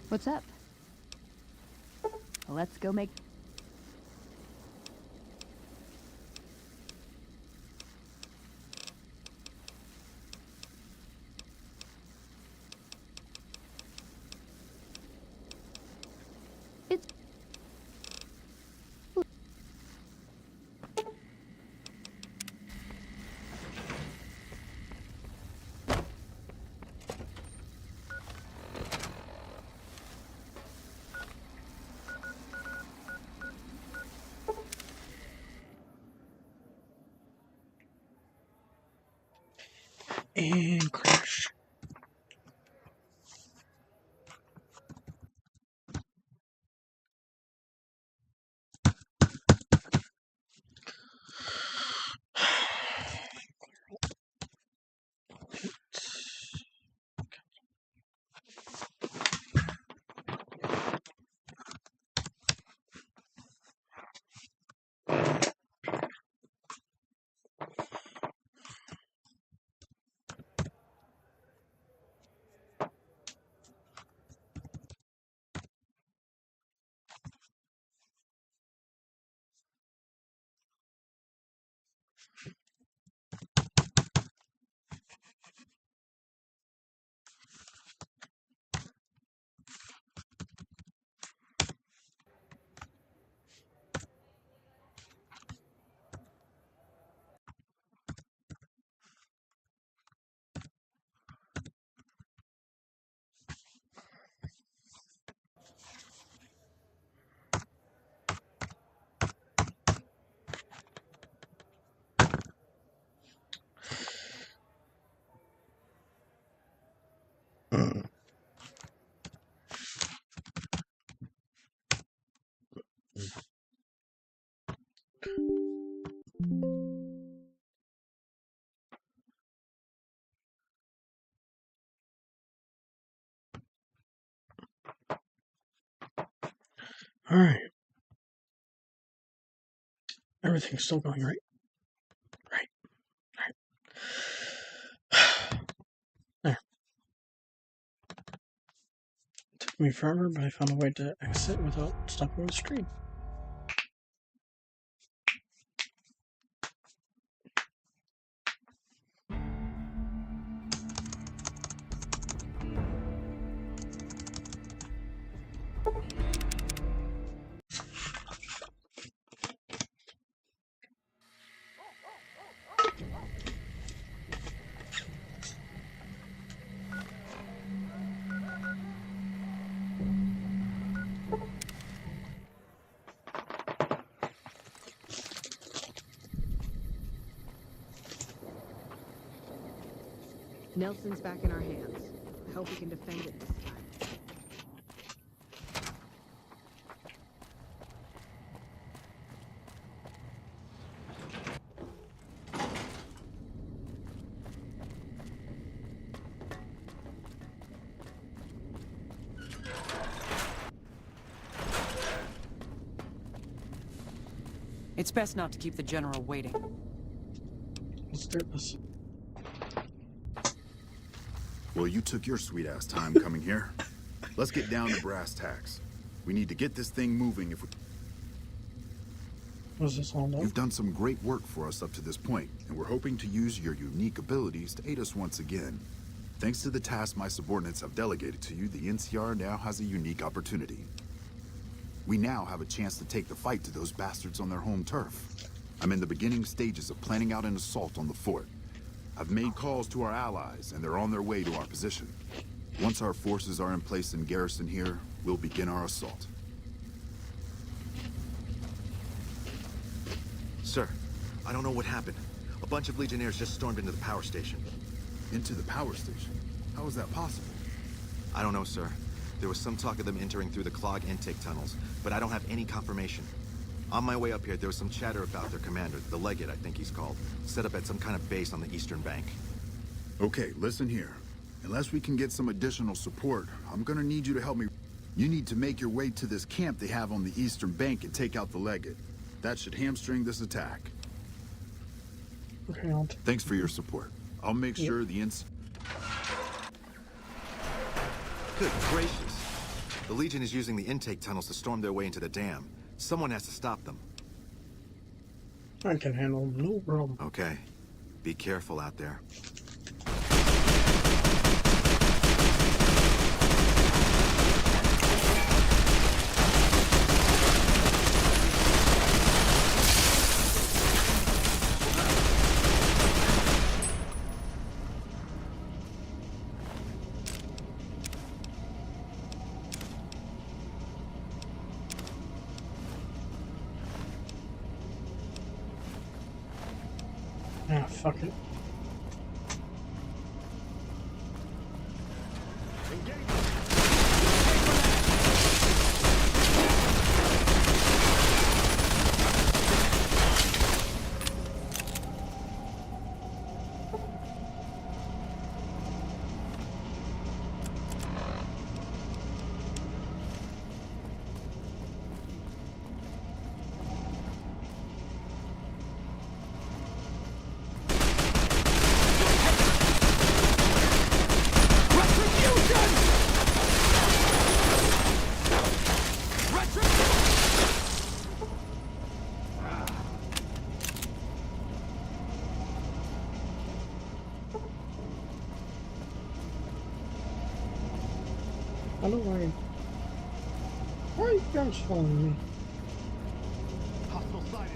What's up? Let's go make... And crash. Alright. Everything's still going right. Right. There. It took me forever, but I found a way to exit without stopping the screen. Nelson's back in our hands. I hope we can defend it this time. It's best not to keep the General waiting. Let's do this. Well, you took your sweet-ass time coming here. Let's get down to brass tacks. We need to get this thing moving if we... Was this all You've done some great work for us up to this point, and we're hoping to use your unique abilities to aid us once again. Thanks to the task my subordinates have delegated to you, the NCR now has a unique opportunity. We now have a chance to take the fight to those bastards on their home turf. I'm in the beginning stages of planning out an assault on the fort. I've made calls to our allies, and they're on their way to our position. Once our forces are in place in garrison here, we'll begin our assault. Sir, I don't know what happened. A bunch of Legionnaires just stormed into the power station. Into the power station? How is that possible? I don't know, sir. There was some talk of them entering through the clog intake tunnels, but I don't have any confirmation. On my way up here, there was some chatter about their commander, the Legate, I think he's called, set up at some kind of base on the eastern bank. Okay, listen here. Unless we can get some additional support, I'm gonna need you to help me. You need to make your way to this camp they have on the eastern bank and take out the Legate. That should hamstring this attack. Okay, Thanks for your support. I'll make sure the Good gracious. The Legion is using the intake tunnels to storm their way into the dam. Someone has to stop them. I can handle no problem. Okay. Be careful out there. Ah, fuck it. How do I... Why are you guys following me? Hostile sighted.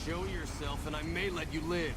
Show yourself and I may let you live.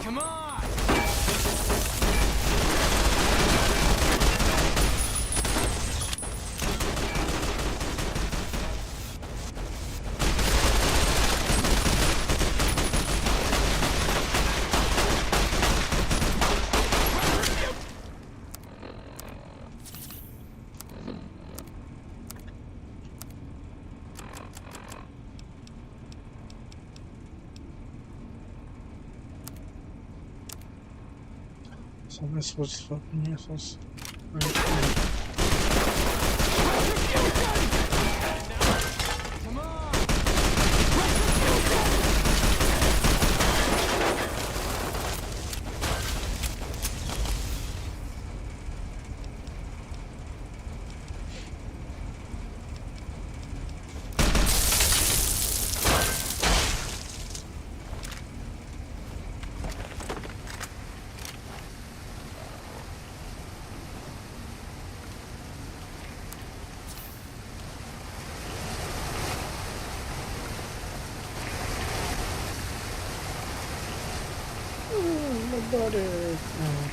Come on! So this was fucking useless. Right here. My body. Oh.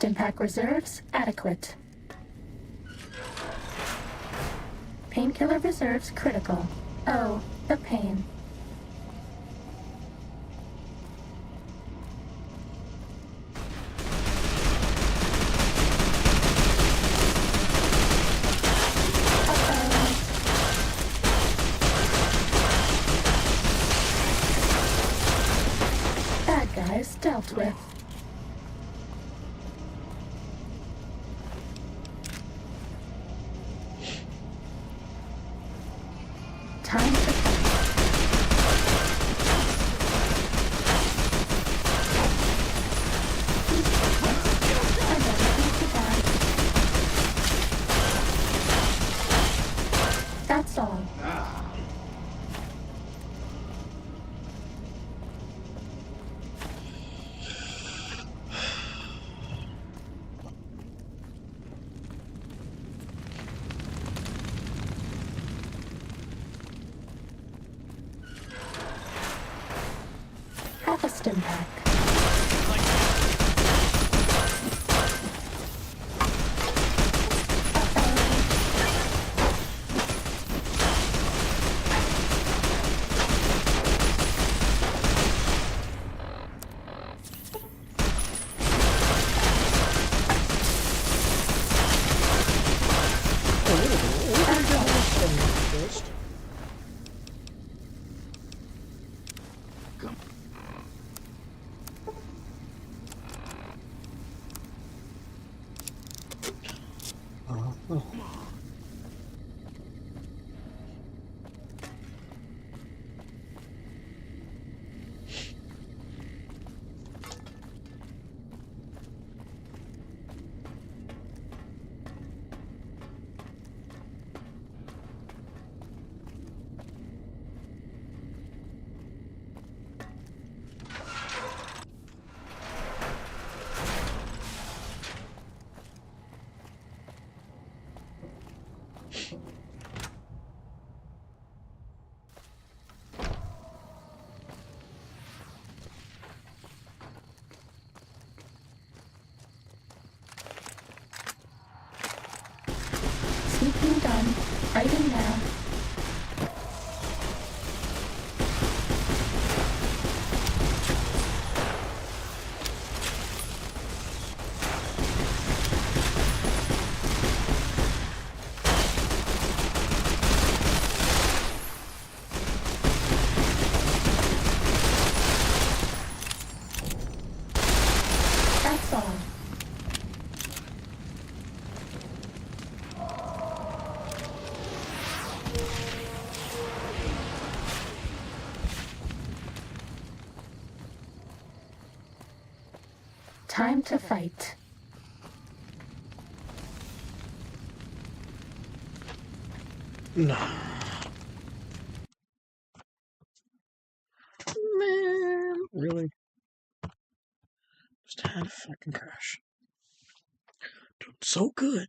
Stimpack reserves adequate. Painkiller reserves critical. Oh, the pain. Bad guys dealt with. Time to That's all. Have a Stimpack. Sneaking done. Fighting now. That's all. Time to fight. No. Man, really? Just had a fucking crash. Doing so good.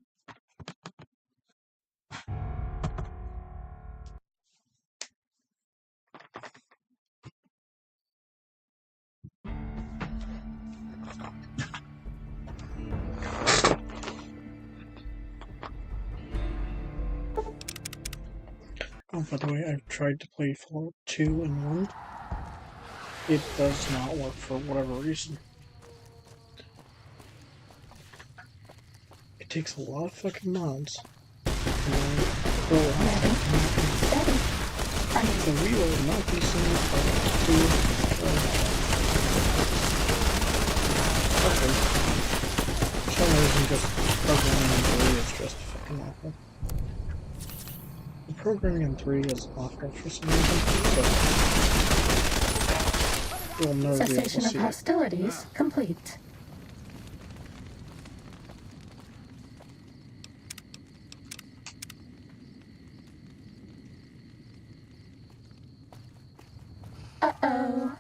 Oh, by the way, I've tried to play Fallout 2 and 1. It does not work for whatever reason. It takes a lot of fucking mods. The wheel would not be seen Fallout 2. Okay. For some reason, just programming in 3 is just fucking awful. The programming in 3 is awful for some reason, but you'll never be able to Cessation of see it. hostilities complete. Uh-oh.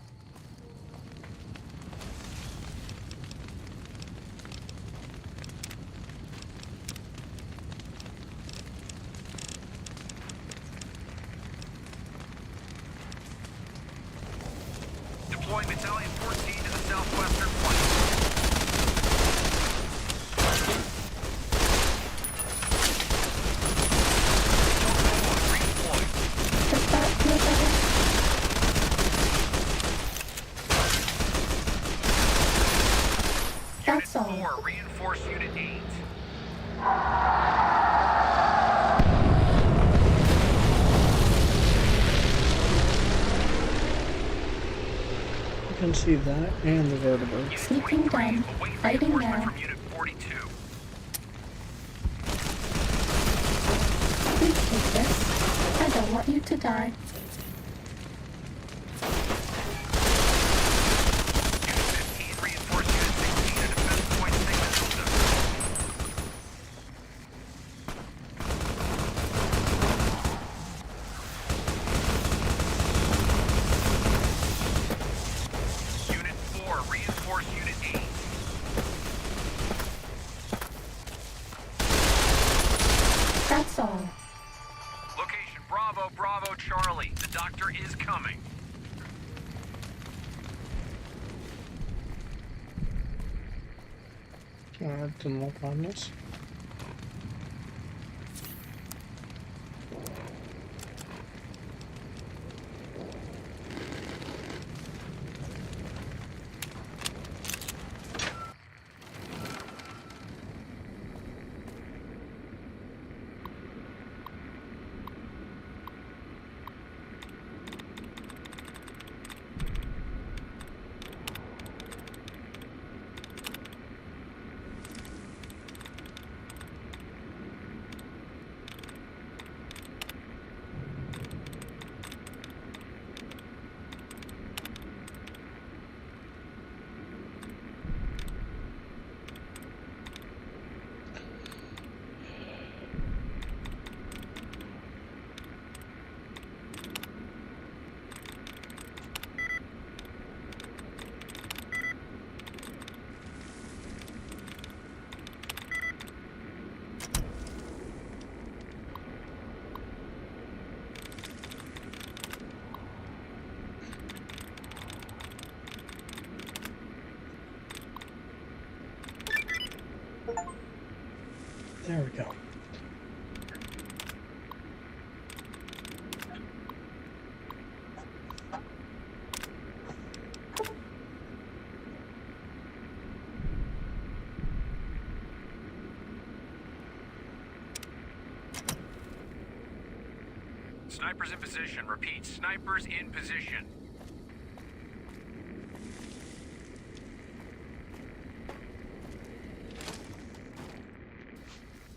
Deploying Battalion 14 to the southwestern flank. can see that and the vertebrae. Sleeping done. Fighting now. Please take this. I don't want you to die. That's all. Location Bravo, Bravo, Charlie. The doctor is coming. Didn't look on this. There we go. Snipers in position. Repeat, snipers in position.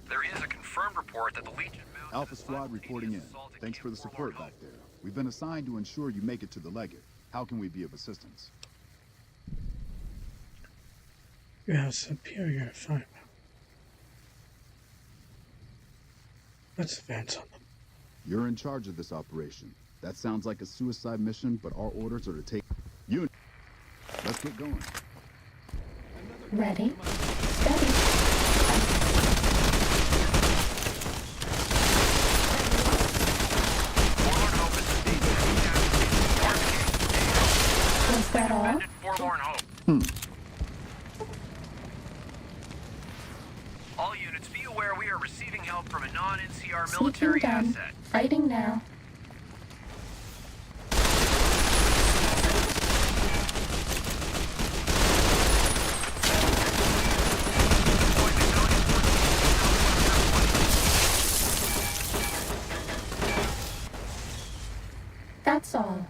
There is a confirmed report that the Legion mounted Alpha Squad reporting in. Thanks for the support back there. We've been assigned to ensure you make it to the Legate. How can we be of assistance? You have superior assignment. Let's advance on them. You're in charge of this operation. That sounds like a suicide mission, but our orders are to take unit. Let's get going. Ready? Steady. Was that all? Forlorn hope. All units, be aware we are receiving help from a non-NCR military Sleeping done. asset. Fighting now. That's all.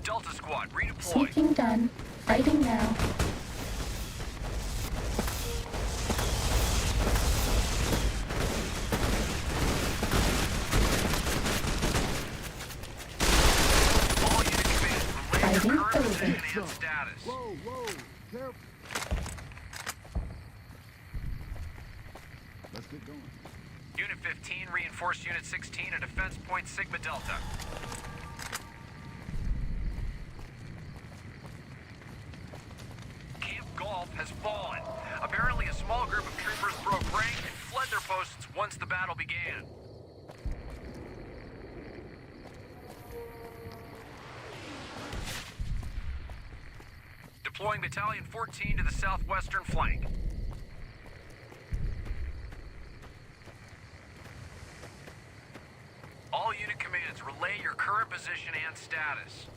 Delta Squad, redeploy. Sleeping done. Fighting now. All unit commands, relay your Fighting current over. position and status. Whoa, careful. Let's get going. Unit 15, reinforce Unit 16 at Defense Point Sigma Delta. Camp Golf has fallen. Apparently a small group of troopers broke rank and fled their posts once the battle began. Deploying Battalion 14 to the southwestern flank. All unit commands, relay your current position and status.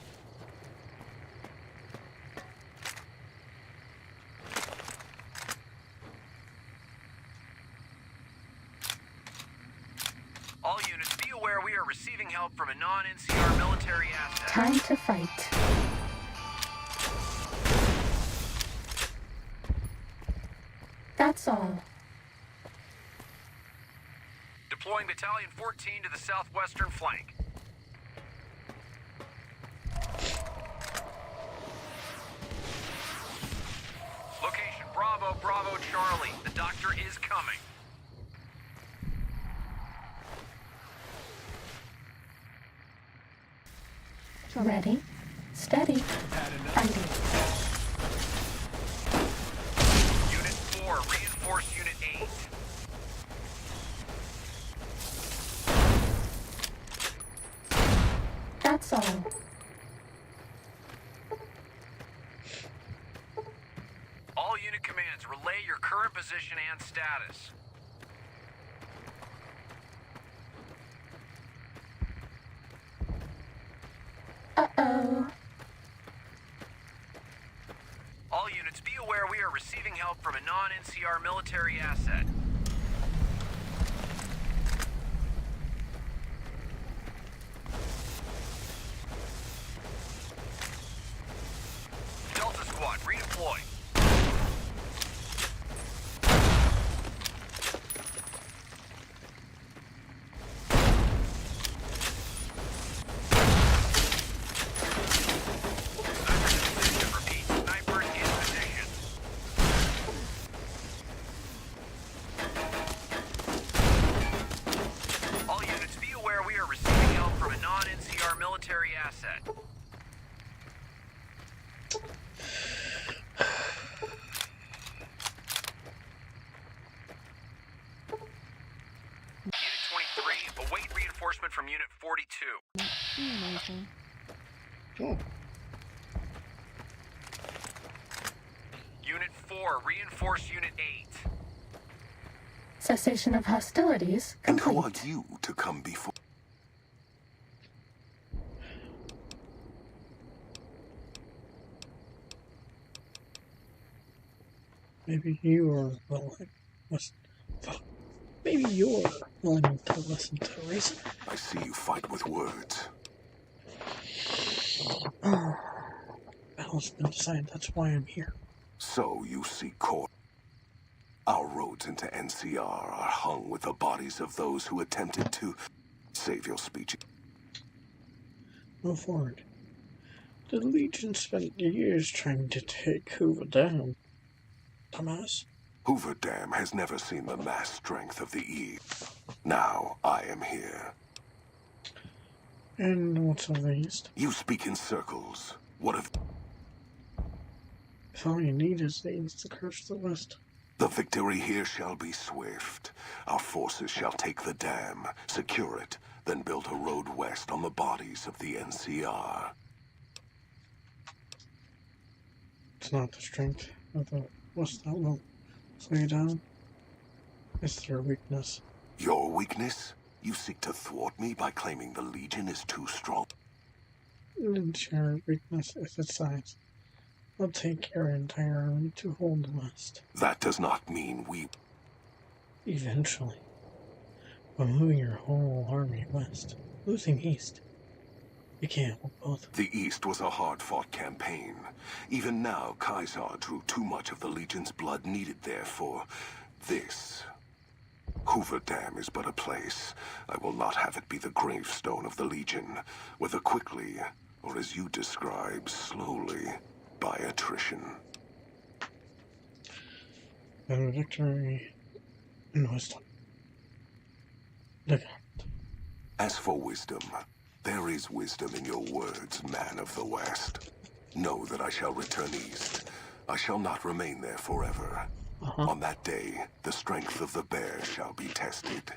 All units, be aware we are are receiving help from a non-NCR military asset. Time to fight. That's all. Deploying Battalion 14 to the southwestern flank. Location Bravo, Bravo, Charlie. The doctor is coming. Ready, steady, fighting. Unit 4, reinforce Unit 8. That's all. All unit commands, relay your current position and status. Uh-oh. All units, be aware we are receiving help from a non-NCR military asset. Delta Squad, redeploy. All units, be aware we are receiving help from a non-NCR military asset. Unit 23, await reinforcement from Unit 42. Amazing. Unit 4, reinforce Unit 8. Cessation of hostilities And who are complete. you to come before? Maybe you are willing. Maybe you're willing to listen to reason. I see you fight with words. Battle's been decided. That's why I'm here. So you seek court. Our roads into NCR are hung with the bodies of those who attempted to save your speech. Move forward. The Legion spent years trying to take Hoover down. Dumbass. Hoover Dam has never seen the mass strength of the E. Now I am here. And what's of the East? You speak in circles. What of If all you need is the East to curse the West. the victory here shall be swift. Our forces shall take the dam, secure it, then build a road west on the bodies of the NCR. It's not the strength of the West that will slow you down. It's their weakness. Your weakness? You seek to thwart me by claiming the Legion is too strong. And your weakness is its size. I'll take your entire army to hold the West. That does not mean we... Eventually. By moving your whole army west, losing east. You can't hold both. The East was a hard-fought campaign. Even now, Caesar drew too much of the Legion's blood needed there for this. Hoover Dam is but a place. I will not have it be the gravestone of the Legion, whether quickly, or as you describe, slowly, by attrition. And victory and wisdom. Look out. As for wisdom, there is wisdom in your words, man of the West. Know that I shall return east. I shall not remain there forever. On that day, the strength of the bear shall be tested.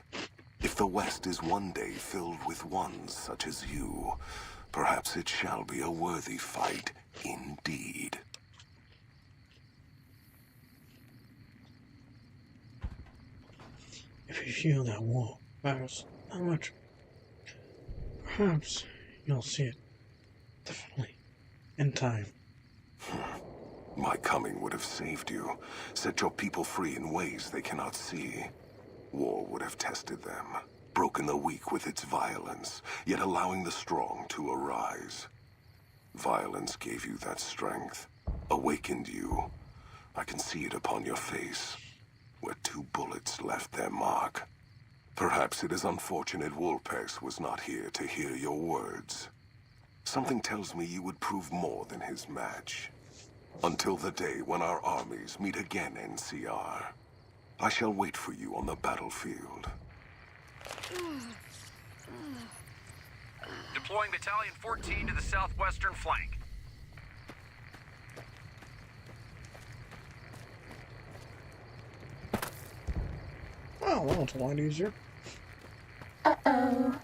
If the West is one day filled with ones such as you, perhaps it shall be a worthy fight indeed. If you feel that wall matters that much, perhaps you'll see it differently in time. My coming would have saved you, set your people free in ways they cannot see. War would have tested them, broken the weak with its violence, yet allowing the strong to arise. Violence gave you that strength, awakened you. I can see it upon your face, where 2 bullets left their mark. Perhaps it is unfortunate Vulpes was not here to hear your words. Something tells me you would prove more than his match. Until the day when our armies meet again, NCR. I shall wait for you on the battlefield. Deploying Battalion 14 to the southwestern flank. Oh, well, it's a lot easier. Uh-oh.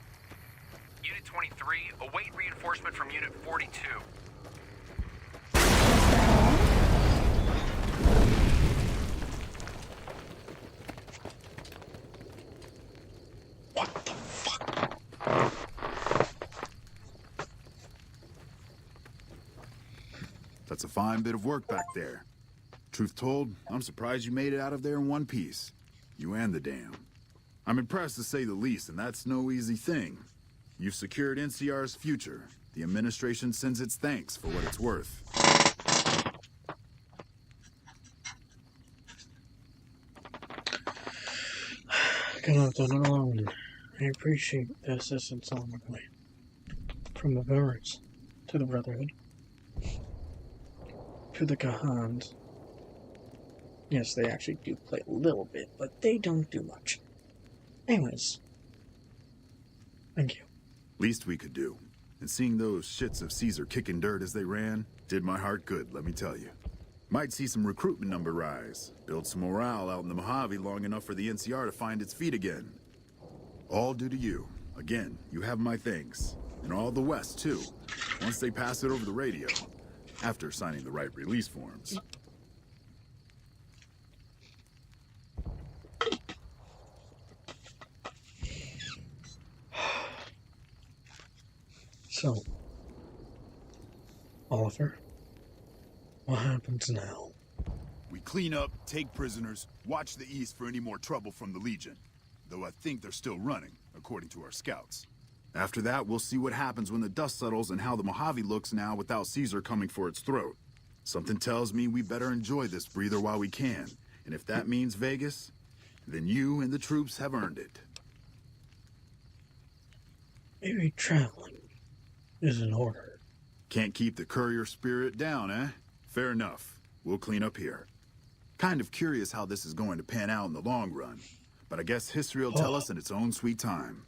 Unit 23, await reinforcement from Unit 42. What the fuck? That's a fine bit of work back there. Truth told, I'm surprised you made it out of there in one piece. You and the dam. I'm impressed to say the least, and that's no easy thing. You've secured NCR's future. The administration sends its thanks for what it's worth. Could have done it alone. I appreciate the assistance along the way. From the Guards to the Brotherhood to the Kahans. Yes, they actually do play a little bit, but they don't do much. Anyways, thank you. Least we could do. And seeing those shits of Caesar kicking dirt as they ran did my heart good, let me tell you. Might see some recruitment number rise, build some morale out in the Mojave long enough for the NCR to find its feet again. All due to you. Again, you have my thanks. And all the West, too. Once they pass it over the radio. After signing the right release forms. So, Oliver, what happens now? We clean up, take prisoners, watch the east for any more trouble from the Legion. Though I think they're still running, according to our scouts. After that, we'll see what happens when the dust settles and how the Mojave looks now without Caesar coming for its throat. Something tells me we better enjoy this breather while we can. And if that means Vegas, then you and the troops have earned it. Maybe traveling is in order. Can't keep the courier spirit down, eh? Fair enough. We'll clean up here. Kind of curious how this is going to pan out in the long run. But I guess history will tell us in its own sweet time.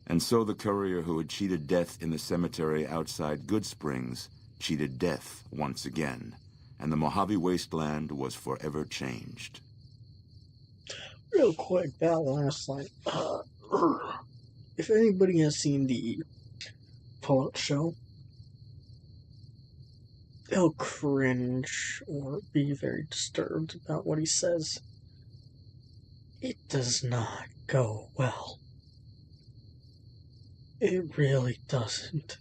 And so the courier who had cheated death in the cemetery outside Goodsprings cheated death once again. And the Mojave wasteland was forever changed. Real quick, that last line. If anybody has seen the Fallout show, they'll cringe or be very disturbed about what he says. It does not go well. It really doesn't.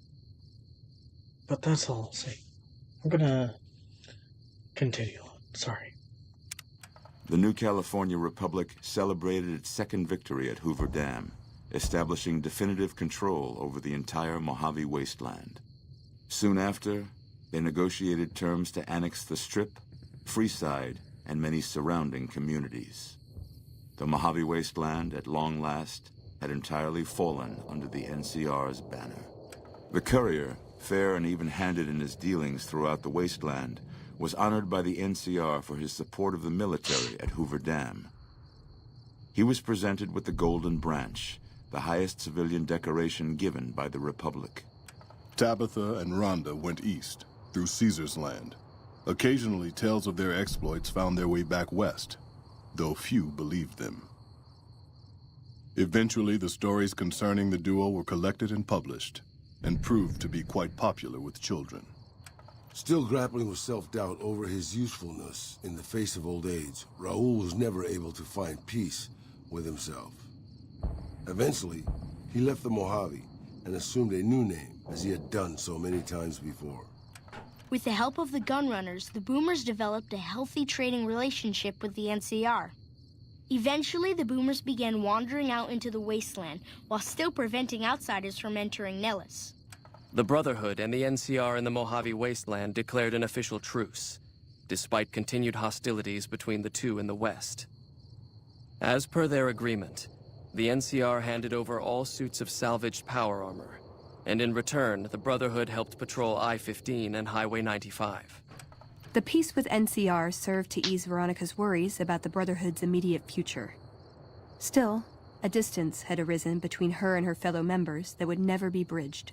But that's all I'll say. I'm gonna continue on. Sorry. The New California Republic celebrated its second victory at Hoover Dam, establishing definitive control over the entire Mojave wasteland. Soon after, they negotiated terms to annex the Strip, Freeside, and many surrounding communities. The Mojave wasteland, at long last, had entirely fallen under the NCR's banner. The courier, fair and even-handed in his dealings throughout the wasteland, was honored by the NCR for his support of the military at Hoover Dam. He was presented with the Golden Branch, the highest civilian decoration given by the Republic. Tabitha and Rhonda went east, through Caesar's land. Occasionally, tales of their exploits found their way back west, though few believed them. Eventually, the stories concerning the duo were collected and published, and proved to be quite popular with children. Still grappling with self-doubt over his usefulness in the face of old age, Raul was never able to find peace with himself. Eventually, he left the Mojave and assumed a new name, as he had done so many times before. With the help of the Gunrunners, the Boomers developed a healthy trading relationship with the NCR. Eventually, the Boomers began wandering out into the wasteland, while still preventing outsiders from entering Nellis. The Brotherhood and the NCR in the Mojave Wasteland declared an official truce, despite continued hostilities between the two in the west. As per their agreement, the NCR handed over all suits of salvaged power armor, and in return, the Brotherhood helped patrol I-15 and Highway 95. The peace with NCR served to ease Veronica's worries about the Brotherhood's immediate future. Still, a distance had arisen between her and her fellow members that would never be bridged.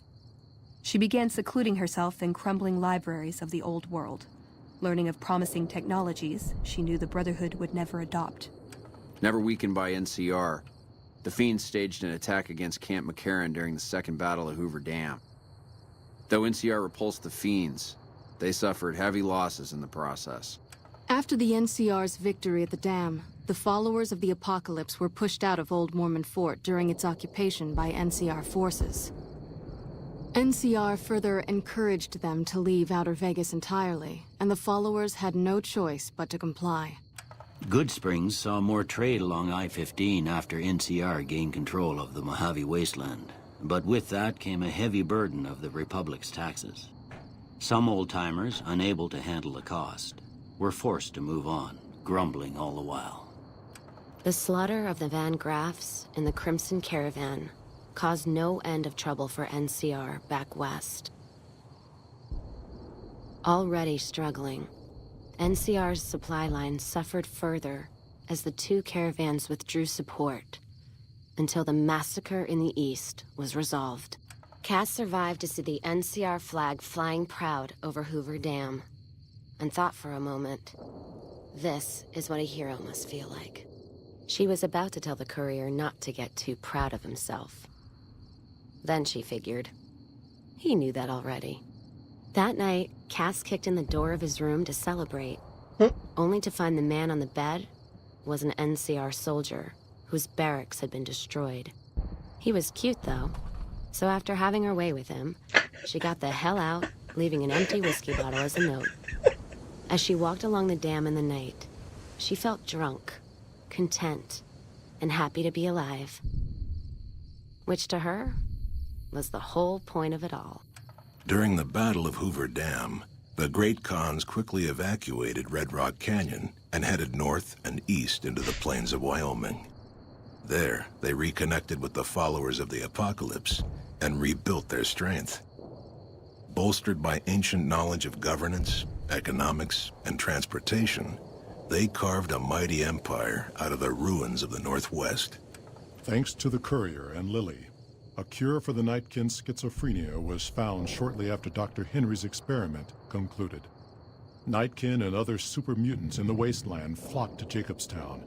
She began secluding herself in crumbling libraries of the old world, learning of promising technologies she knew the Brotherhood would never adopt. Never weakened by NCR, the Fiends staged an attack against Camp McCarran during the Second Battle of Hoover Dam. Though NCR repulsed the Fiends, they suffered heavy losses in the process. After the NCR's victory at the dam, the followers of the Apocalypse were pushed out of Old Mormon Fort during its occupation by NCR forces. NCR further encouraged them to leave Outer Vegas entirely, and the followers had no choice but to comply. Goodsprings saw more trade along I-15 after NCR gained control of the Mojave Wasteland, but with that came a heavy burden of the Republic's taxes. Some old-timers, unable to handle the cost, were forced to move on, grumbling all the while. The slaughter of the Van Graffs in the Crimson Caravan caused no end of trouble for NCR back west. Already struggling, NCR's supply line suffered further as the two caravans withdrew support, until the massacre in the east was resolved. Cass survived to see the NCR flag flying proud over Hoover Dam, and thought for a moment, this is what a hero must feel like. She was about to tell the courier not to get too proud of himself. Then she figured, he knew that already. That night, Cass kicked in the door of his room to celebrate, only to find the man on the bed was an NCR soldier whose barracks had been destroyed. He was cute, though, so after having her way with him, she got the hell out, leaving an empty whiskey bottle as a note. As she walked along the dam in the night, she felt drunk, content, and happy to be alive. Which to her was the whole point of it all. During the Battle of Hoover Dam, the Great Khans quickly evacuated Red Rock Canyon and headed north and east into the plains of Wyoming. There, they reconnected with the followers of the Apocalypse and rebuilt their strength. Bolstered by ancient knowledge of governance, economics, and transportation, they carved a mighty empire out of the ruins of the Northwest. Thanks to the courier and Lily, a cure for the Nightkin's schizophrenia was found shortly after Dr. Henry's experiment concluded. Nightkin and other super mutants in the wasteland flocked to Jacobstown,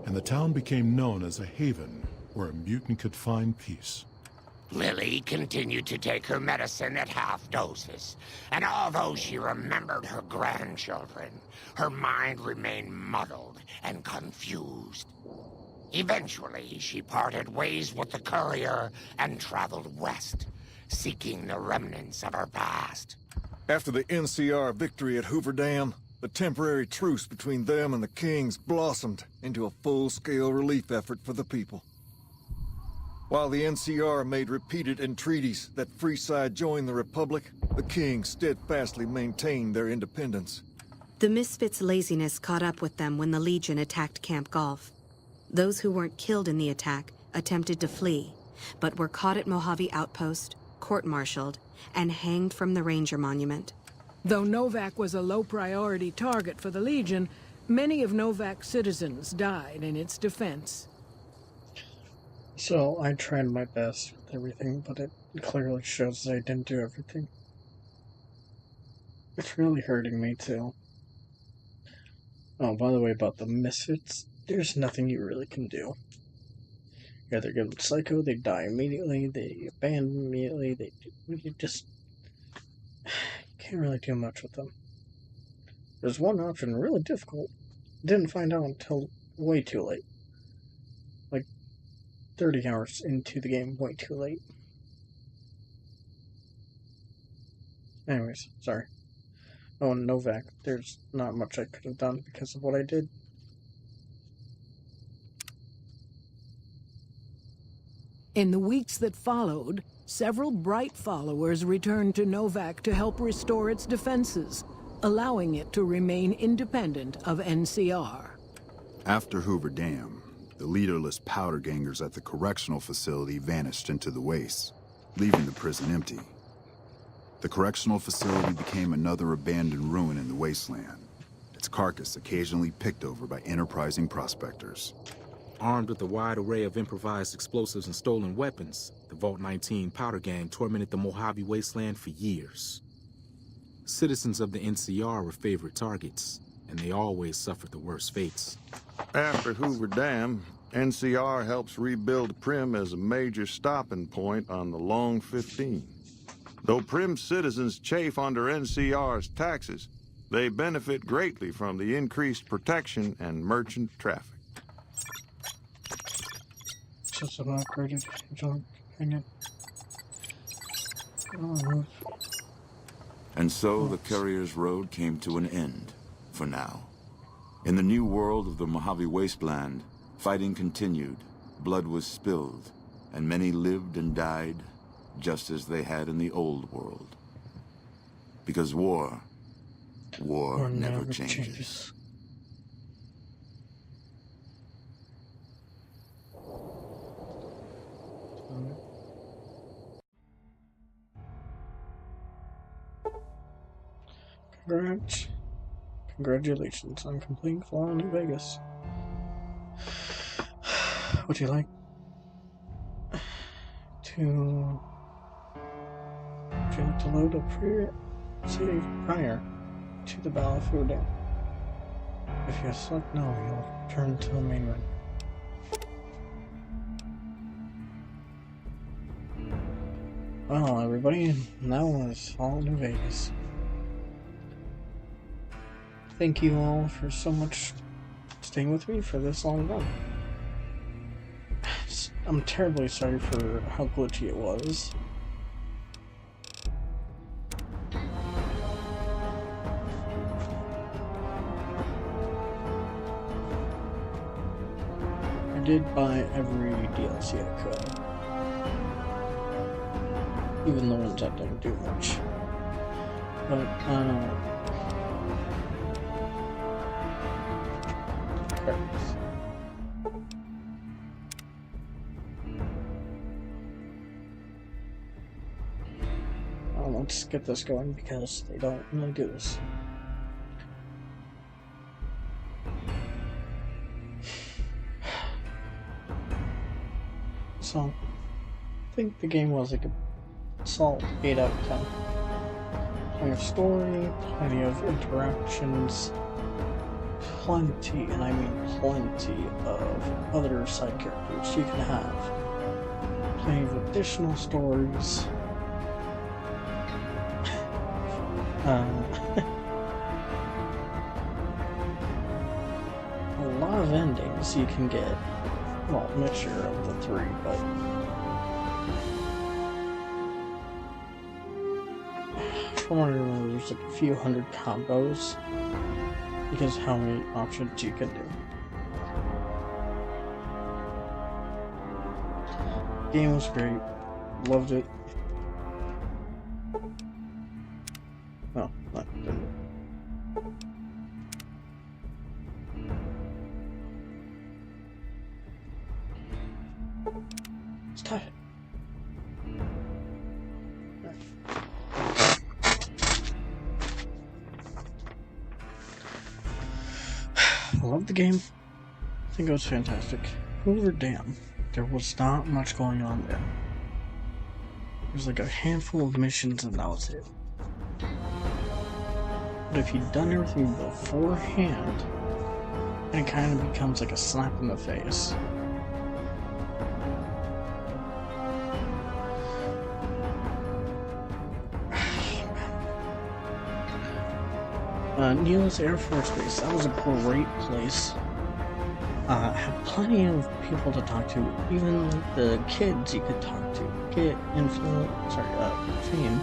and the town became known as a haven where a mutant could find peace. Lily continued to take her medicine at half doses, and although she remembered her grandchildren, her mind remained muddled and confused. Eventually, she parted ways with the courier and traveled west, seeking the remnants of her past. After the NCR victory at Hoover Dam, the temporary truce between them and the Kings blossomed into a full-scale relief effort for the people. While the NCR made repeated entreaties that Freeside join the Republic, the Kings steadfastly maintained their independence. The Misfits' laziness caught up with them when the Legion attacked Camp Golf. Those who weren't killed in the attack attempted to flee, but were caught at Mojave Outpost, court-martialed, and hanged from the Ranger Monument. Though Novak was a low-priority target for the Legion, many of Novak's citizens died in its defense. So I tried my best with everything, but it clearly shows that I didn't do everything. It's really hurting me, too. Oh, by the way, about the Misfits, there's nothing you really can do. You either give them Psycho, they die immediately, they abandon immediately, you just... You can't really do much with them. There's one option, really difficult. Didn't find out until way too late. Like, 30 hours into the game, way too late. Anyways, sorry. Oh, and Novak, there's not much I could have done because of what I did. In the weeks that followed, several bright followers returned to Novac to help restore its defenses, allowing it to remain independent of NCR. After Hoover Dam, the leaderless powder gangers at the correctional facility vanished into the wastes, leaving the prison empty. The correctional facility became another abandoned ruin in the wasteland, its carcass occasionally picked over by enterprising prospectors. Armed with a wide array of improvised explosives and stolen weapons, the Vault 19 powder gang tormented the Mojave Wasteland for years. Citizens of the NCR were favorite targets, and they always suffered the worst fates. After Hoover Dam, NCR helps rebuild Primm as a major stopping point on the Long 15. Though Primm citizens chafe under NCR's taxes, they benefit greatly from the increased protection and merchant traffic. Just an upgraded junk. Hang it. Oh. And so the Courier's Road came to an end, for now. In the new world of the Mojave Wasteland, fighting continued, blood was spilled, and many lived and died just as they had in the old world. Because war never changes. Congratulations on completing Fallout New Vegas. Would you like to load a save prior to the Battle of Hoover Dam? If you select no, you'll turn to the main menu. Well, everybody, that was Fallout New Vegas. Thank you all for so much staying with me for this long run. I'm terribly sorry for how glitchy it was. I did buy every DLC I could. Even the ones that didn't do much. But, let's get this going because they don't really do this. So, I think the game was like a solid 8 out of 10. Plenty of story, plenty of interactions, plenty, and I mean plenty, of other side characters you can have. Plenty of additional stories. A lot of endings you can get. Well, a mixture of the three, but from what I remember, there's like a few hundred combos because how many options you can do. Game was great. Loved it. Oh, not good. Stop it. I love the game. I think it was fantastic. Hoover Dam. There was not much going on there. There was like a handful of missions and that was it. But if you'd done everything beforehand, then it kind of becomes like a slap in the face. Needless Air Force Base, that was a great place. Had plenty of people to talk to, even the kids you could talk to, get fame.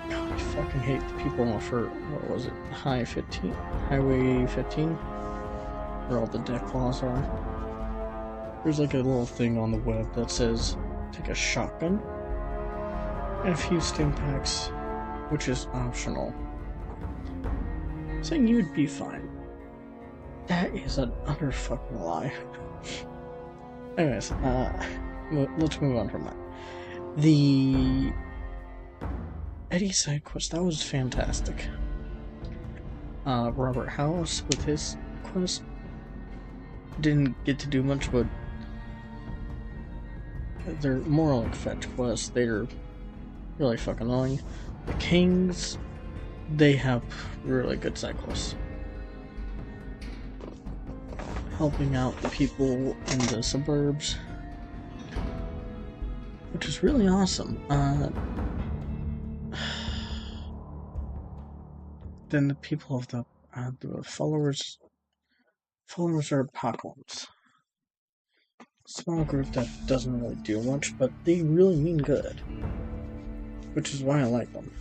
God, I fucking hate the people for, what was it, Highway 15? where all the deck claws are. There's like a little thing on the web that says take a shotgun and a few stim packs, which is optional. Saying you'd be fine. That is an utter fucking lie. Anyways, let's move on from that. The Eddie side quest, that was fantastic. Robert House with his quest didn't get to do much, but they're more like fetch quests. They're really fucking annoying. The Kings, they have really good side quests. Helping out the people in the suburbs, which is really awesome. Then the people of the followers are Apocalypse. Small group that doesn't really do much, but they really mean good, which is why I like them.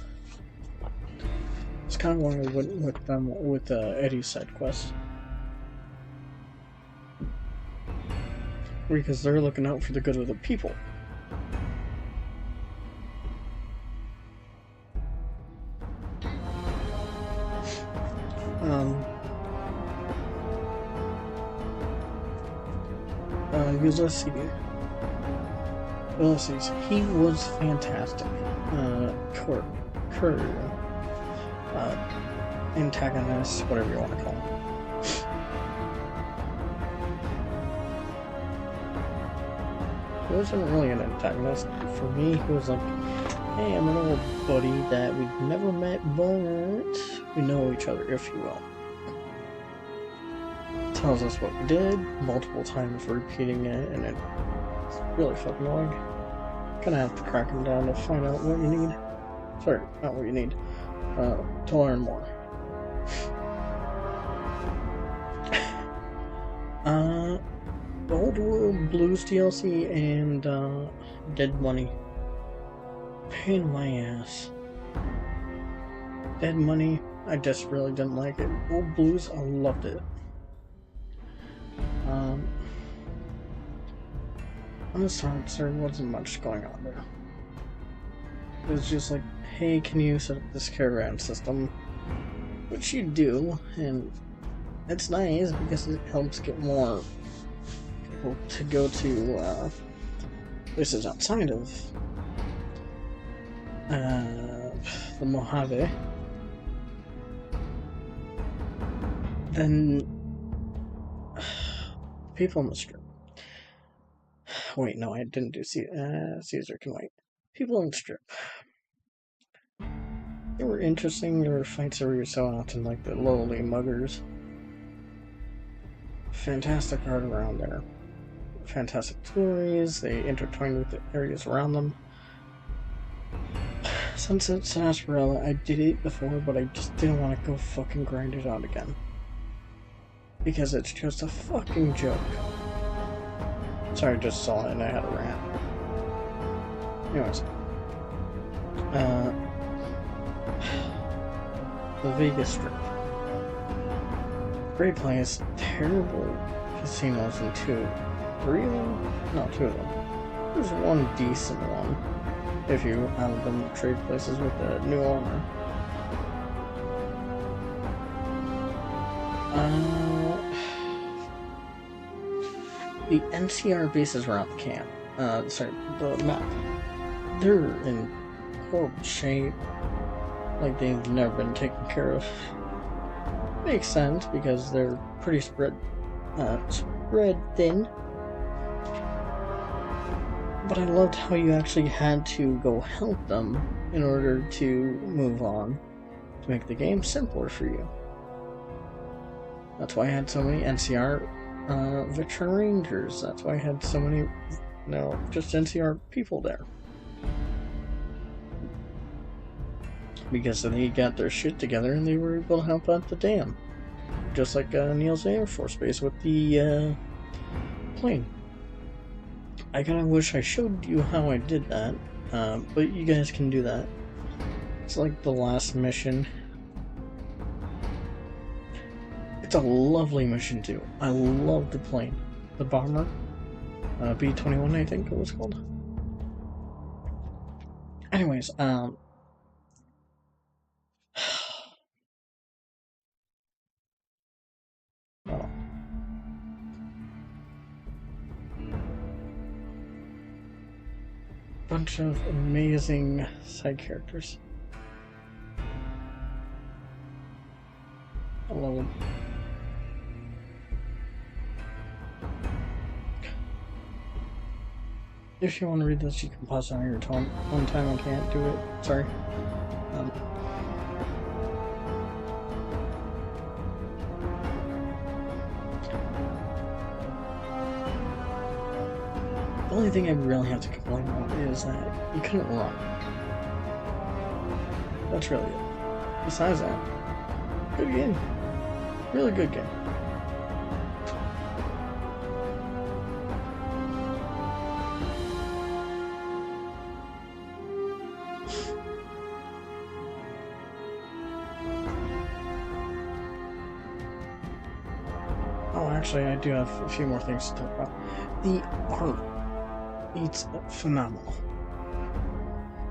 It's kind of why I went with them with Eddie's side quest, because they're looking out for the good of the people. Ulysses, he was fantastic. Courier, antagonist, whatever you want to call him. He wasn't really an antagonist. For me, he was like, hey, I'm an old buddy that we've never met, but we know each other, if you will. Tells us what we did, multiple times repeating it, and it's really fucking annoying. Gonna have to crack him down to find out what you need. Sorry, not what you need. To learn more. Old World Blues DLC and Dead Money. Pain in my ass. Dead Money, I just really didn't like it. Old Blues, I loved it. On the start, there wasn't much going on there. It was just like, hey, can you set up this caravan system? Which you do, and it's nice because it helps get more people to go to places outside of the Mojave. Then people on the strip. Wait, no, I didn't do Caesar Can Wait. People on the strip. They were interesting. There were fights every so often, like the lowly muggers. Fantastic art around there. Fantastic stories. They intertwined with the areas around them. Sunset Sarsaparilla, I did it before, but I just didn't want to go fucking grind it out again. Because it's just a fucking joke. Sorry, I just saw it and I had a rant. Anyways. The Vegas Strip. Great place. Terrible casinos in 2. 3 of them? No, 2 of them. There's one decent one. If you have them trade places with the new owner. The NCR bases around the camp, the map, they're in horrible shape, like they've never been taken care of. Makes sense, because they're pretty spread thin. But I loved how you actually had to go help them in order to move on, to make the game simpler for you. That's why I had so many NCR veteran rangers. That's why I had so many, just NCR people there. Because they got their shit together and they were able to help out the dam. Just like Neil's Air Force Base with the plane. I kinda wish I showed you how I did that, but you guys can do that. It's like the last mission. It's a lovely mission too. I love the plane. The bomber. B-21 I think it was called. Anyways, oh. Bunch of amazing side characters. I love them. If you want to read this, you can pause it on your own time. I can't do it. Sorry. The only thing I really have to complain about is that you couldn't run. That's really it. Besides that, good game. Really good game. Oh, actually, I do have a few more things to talk about. The art. It's phenomenal.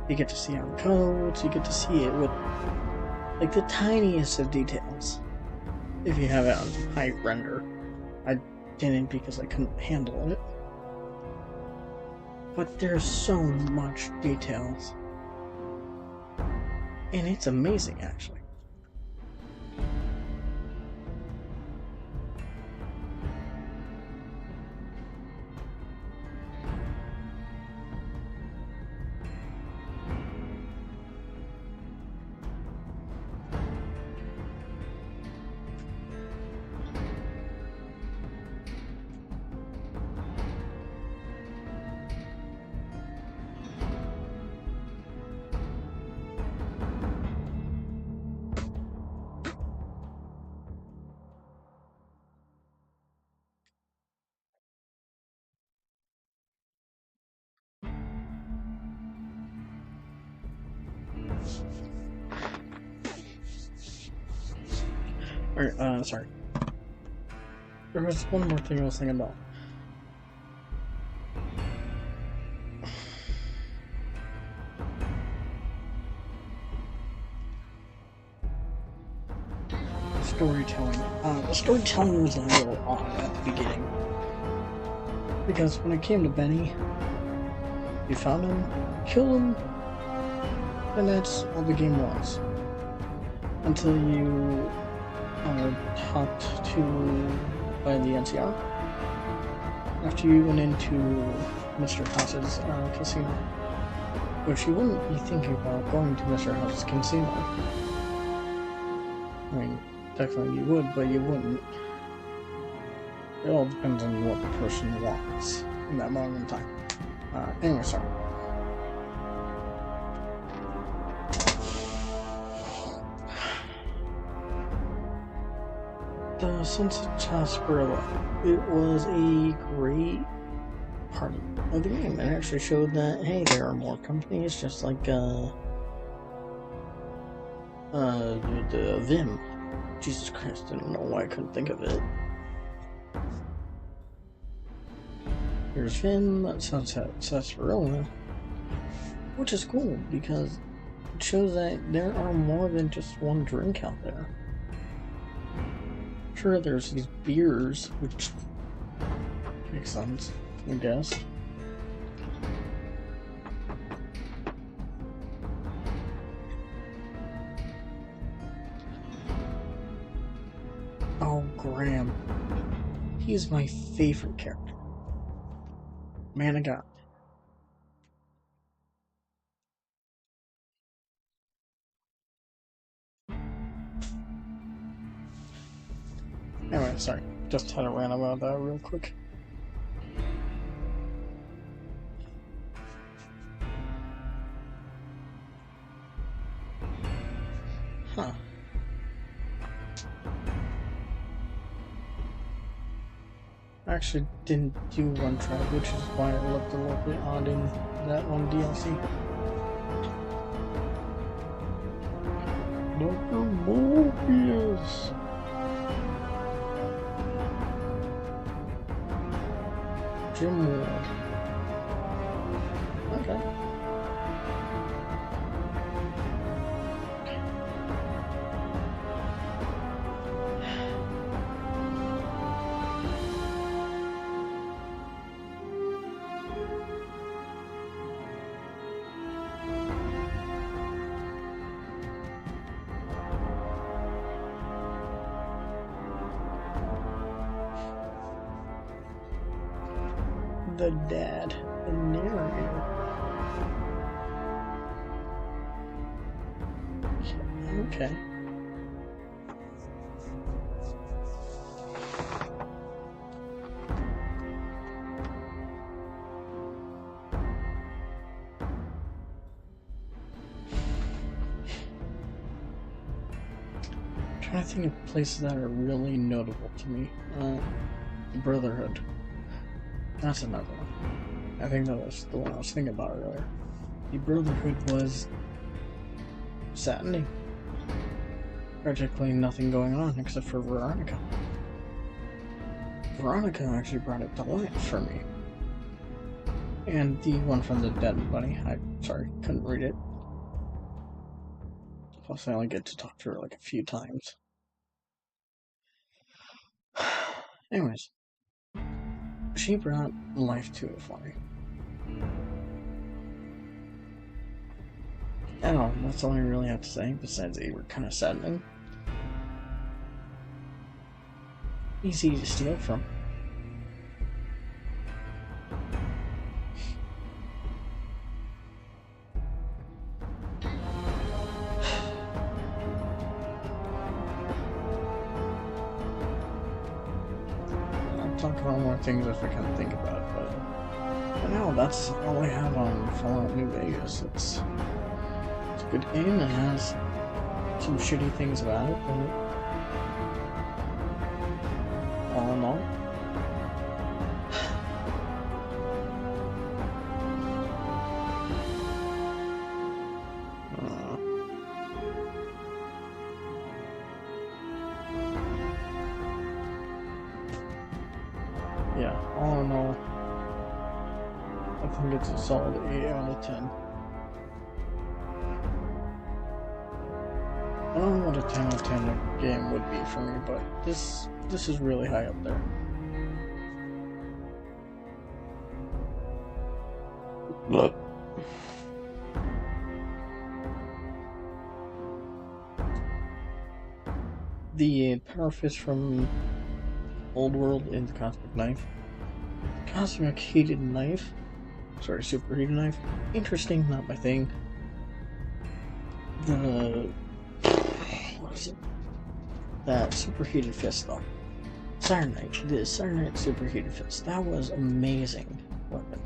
You get to see on codes, you get to see it with like the tiniest of details. If you have it on high render. I didn't because I couldn't handle it. But there's so much details. And it's amazing actually. Alright, sorry. There was one more thing I was thinking about. Storytelling. The storytelling was a little off at the beginning. Because when it came to Benny, you found him, killed him, and that's all the game was. Until you talked to by the NCR after you went into Mr. House's casino, which you wouldn't be thinking about going to Mr. House's casino. I mean, technically you would, but you wouldn't. It all depends on what the person wants in that moment in time. Anyway, sorry. The Sunset Sarsaparilla, it was a great part of the game. It actually showed that, hey, there are more companies, just like, the Vim. Jesus Christ, I don't know why I couldn't think of it. Here's Vim, Sunset Sarsaparilla, which is cool, because it shows that there are more than just one drink out there. Sure, there's these beers, which makes sense, I guess. Oh, Graham. He's my favorite character. Man of God. Anyway, sorry. Just had a rant about that real quick. Huh. I actually didn't do one track, which is why it looked a little bit odd in that one DLC. Dr. Mobius! Grimwald. Okay. The dad, the narrator. Okay. I'm trying to think of places that are really notable to me. Brotherhood. That's another one. I think that was the one I was thinking about earlier. The Brotherhood was saddening. Practically nothing going on except for Veronica. Veronica actually brought it to life for me. And the one from the Dead Bunny, sorry, couldn't read it. Plus I only get to talk to her like a few times. Anyways. She brought life to it for me. I don't know, that's all I really have to say, besides they were kind of saddening. Easy to steal from. Talk about more things if I can think about it, but for now, that's all I have on Fallout New Vegas. It's a good game. It has some shitty things about it, but all in all, yeah, all in all, I think it's a solid 8 out of 10. I don't know what a 10 out of 10 game would be for me, but this is really high up there. Look. The Power Fist from Old World in the Cosmic Knife. Cosmic Heated Knife. Sorry, Superheated Knife. Interesting, not my thing. What is it? That Superheated Fist, though. Siren Knight. The Siren Knight Superheated Fist. That was amazing weapon.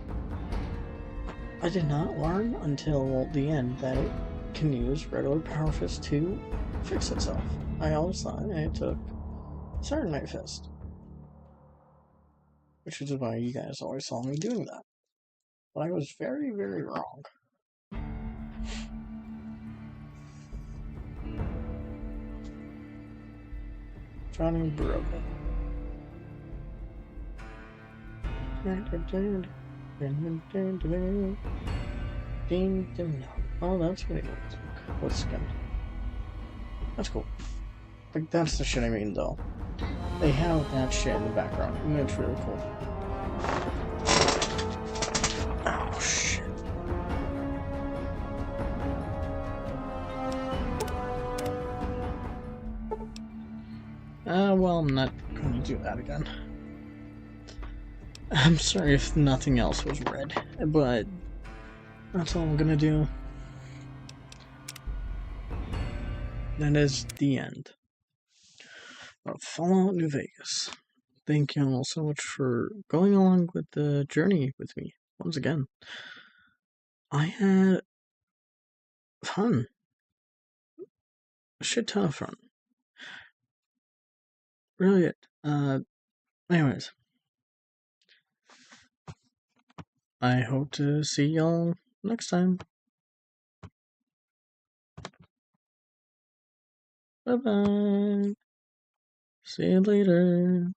I did not learn until the end that it can use regular Power Fist to fix itself. I always thought it took Siren Knight Fist. Which is why you guys always saw me doing that. But I was very, very wrong. Johnny Broken. Oh, that's really cool. What's skin? That's cool. Like, that's the shit I mean, though. They have that shit in the background, and it's really cool. Oh, shit. Well, I'm not going to do that again. I'm sorry if nothing else was red, but that's all I'm gonna do. That is the end of Fallout New Vegas. Thank you all so much for going along with the journey with me once again. I had fun. A shit ton of fun. Really anyways. I hope to see y'all next time. Bye-bye. See you later.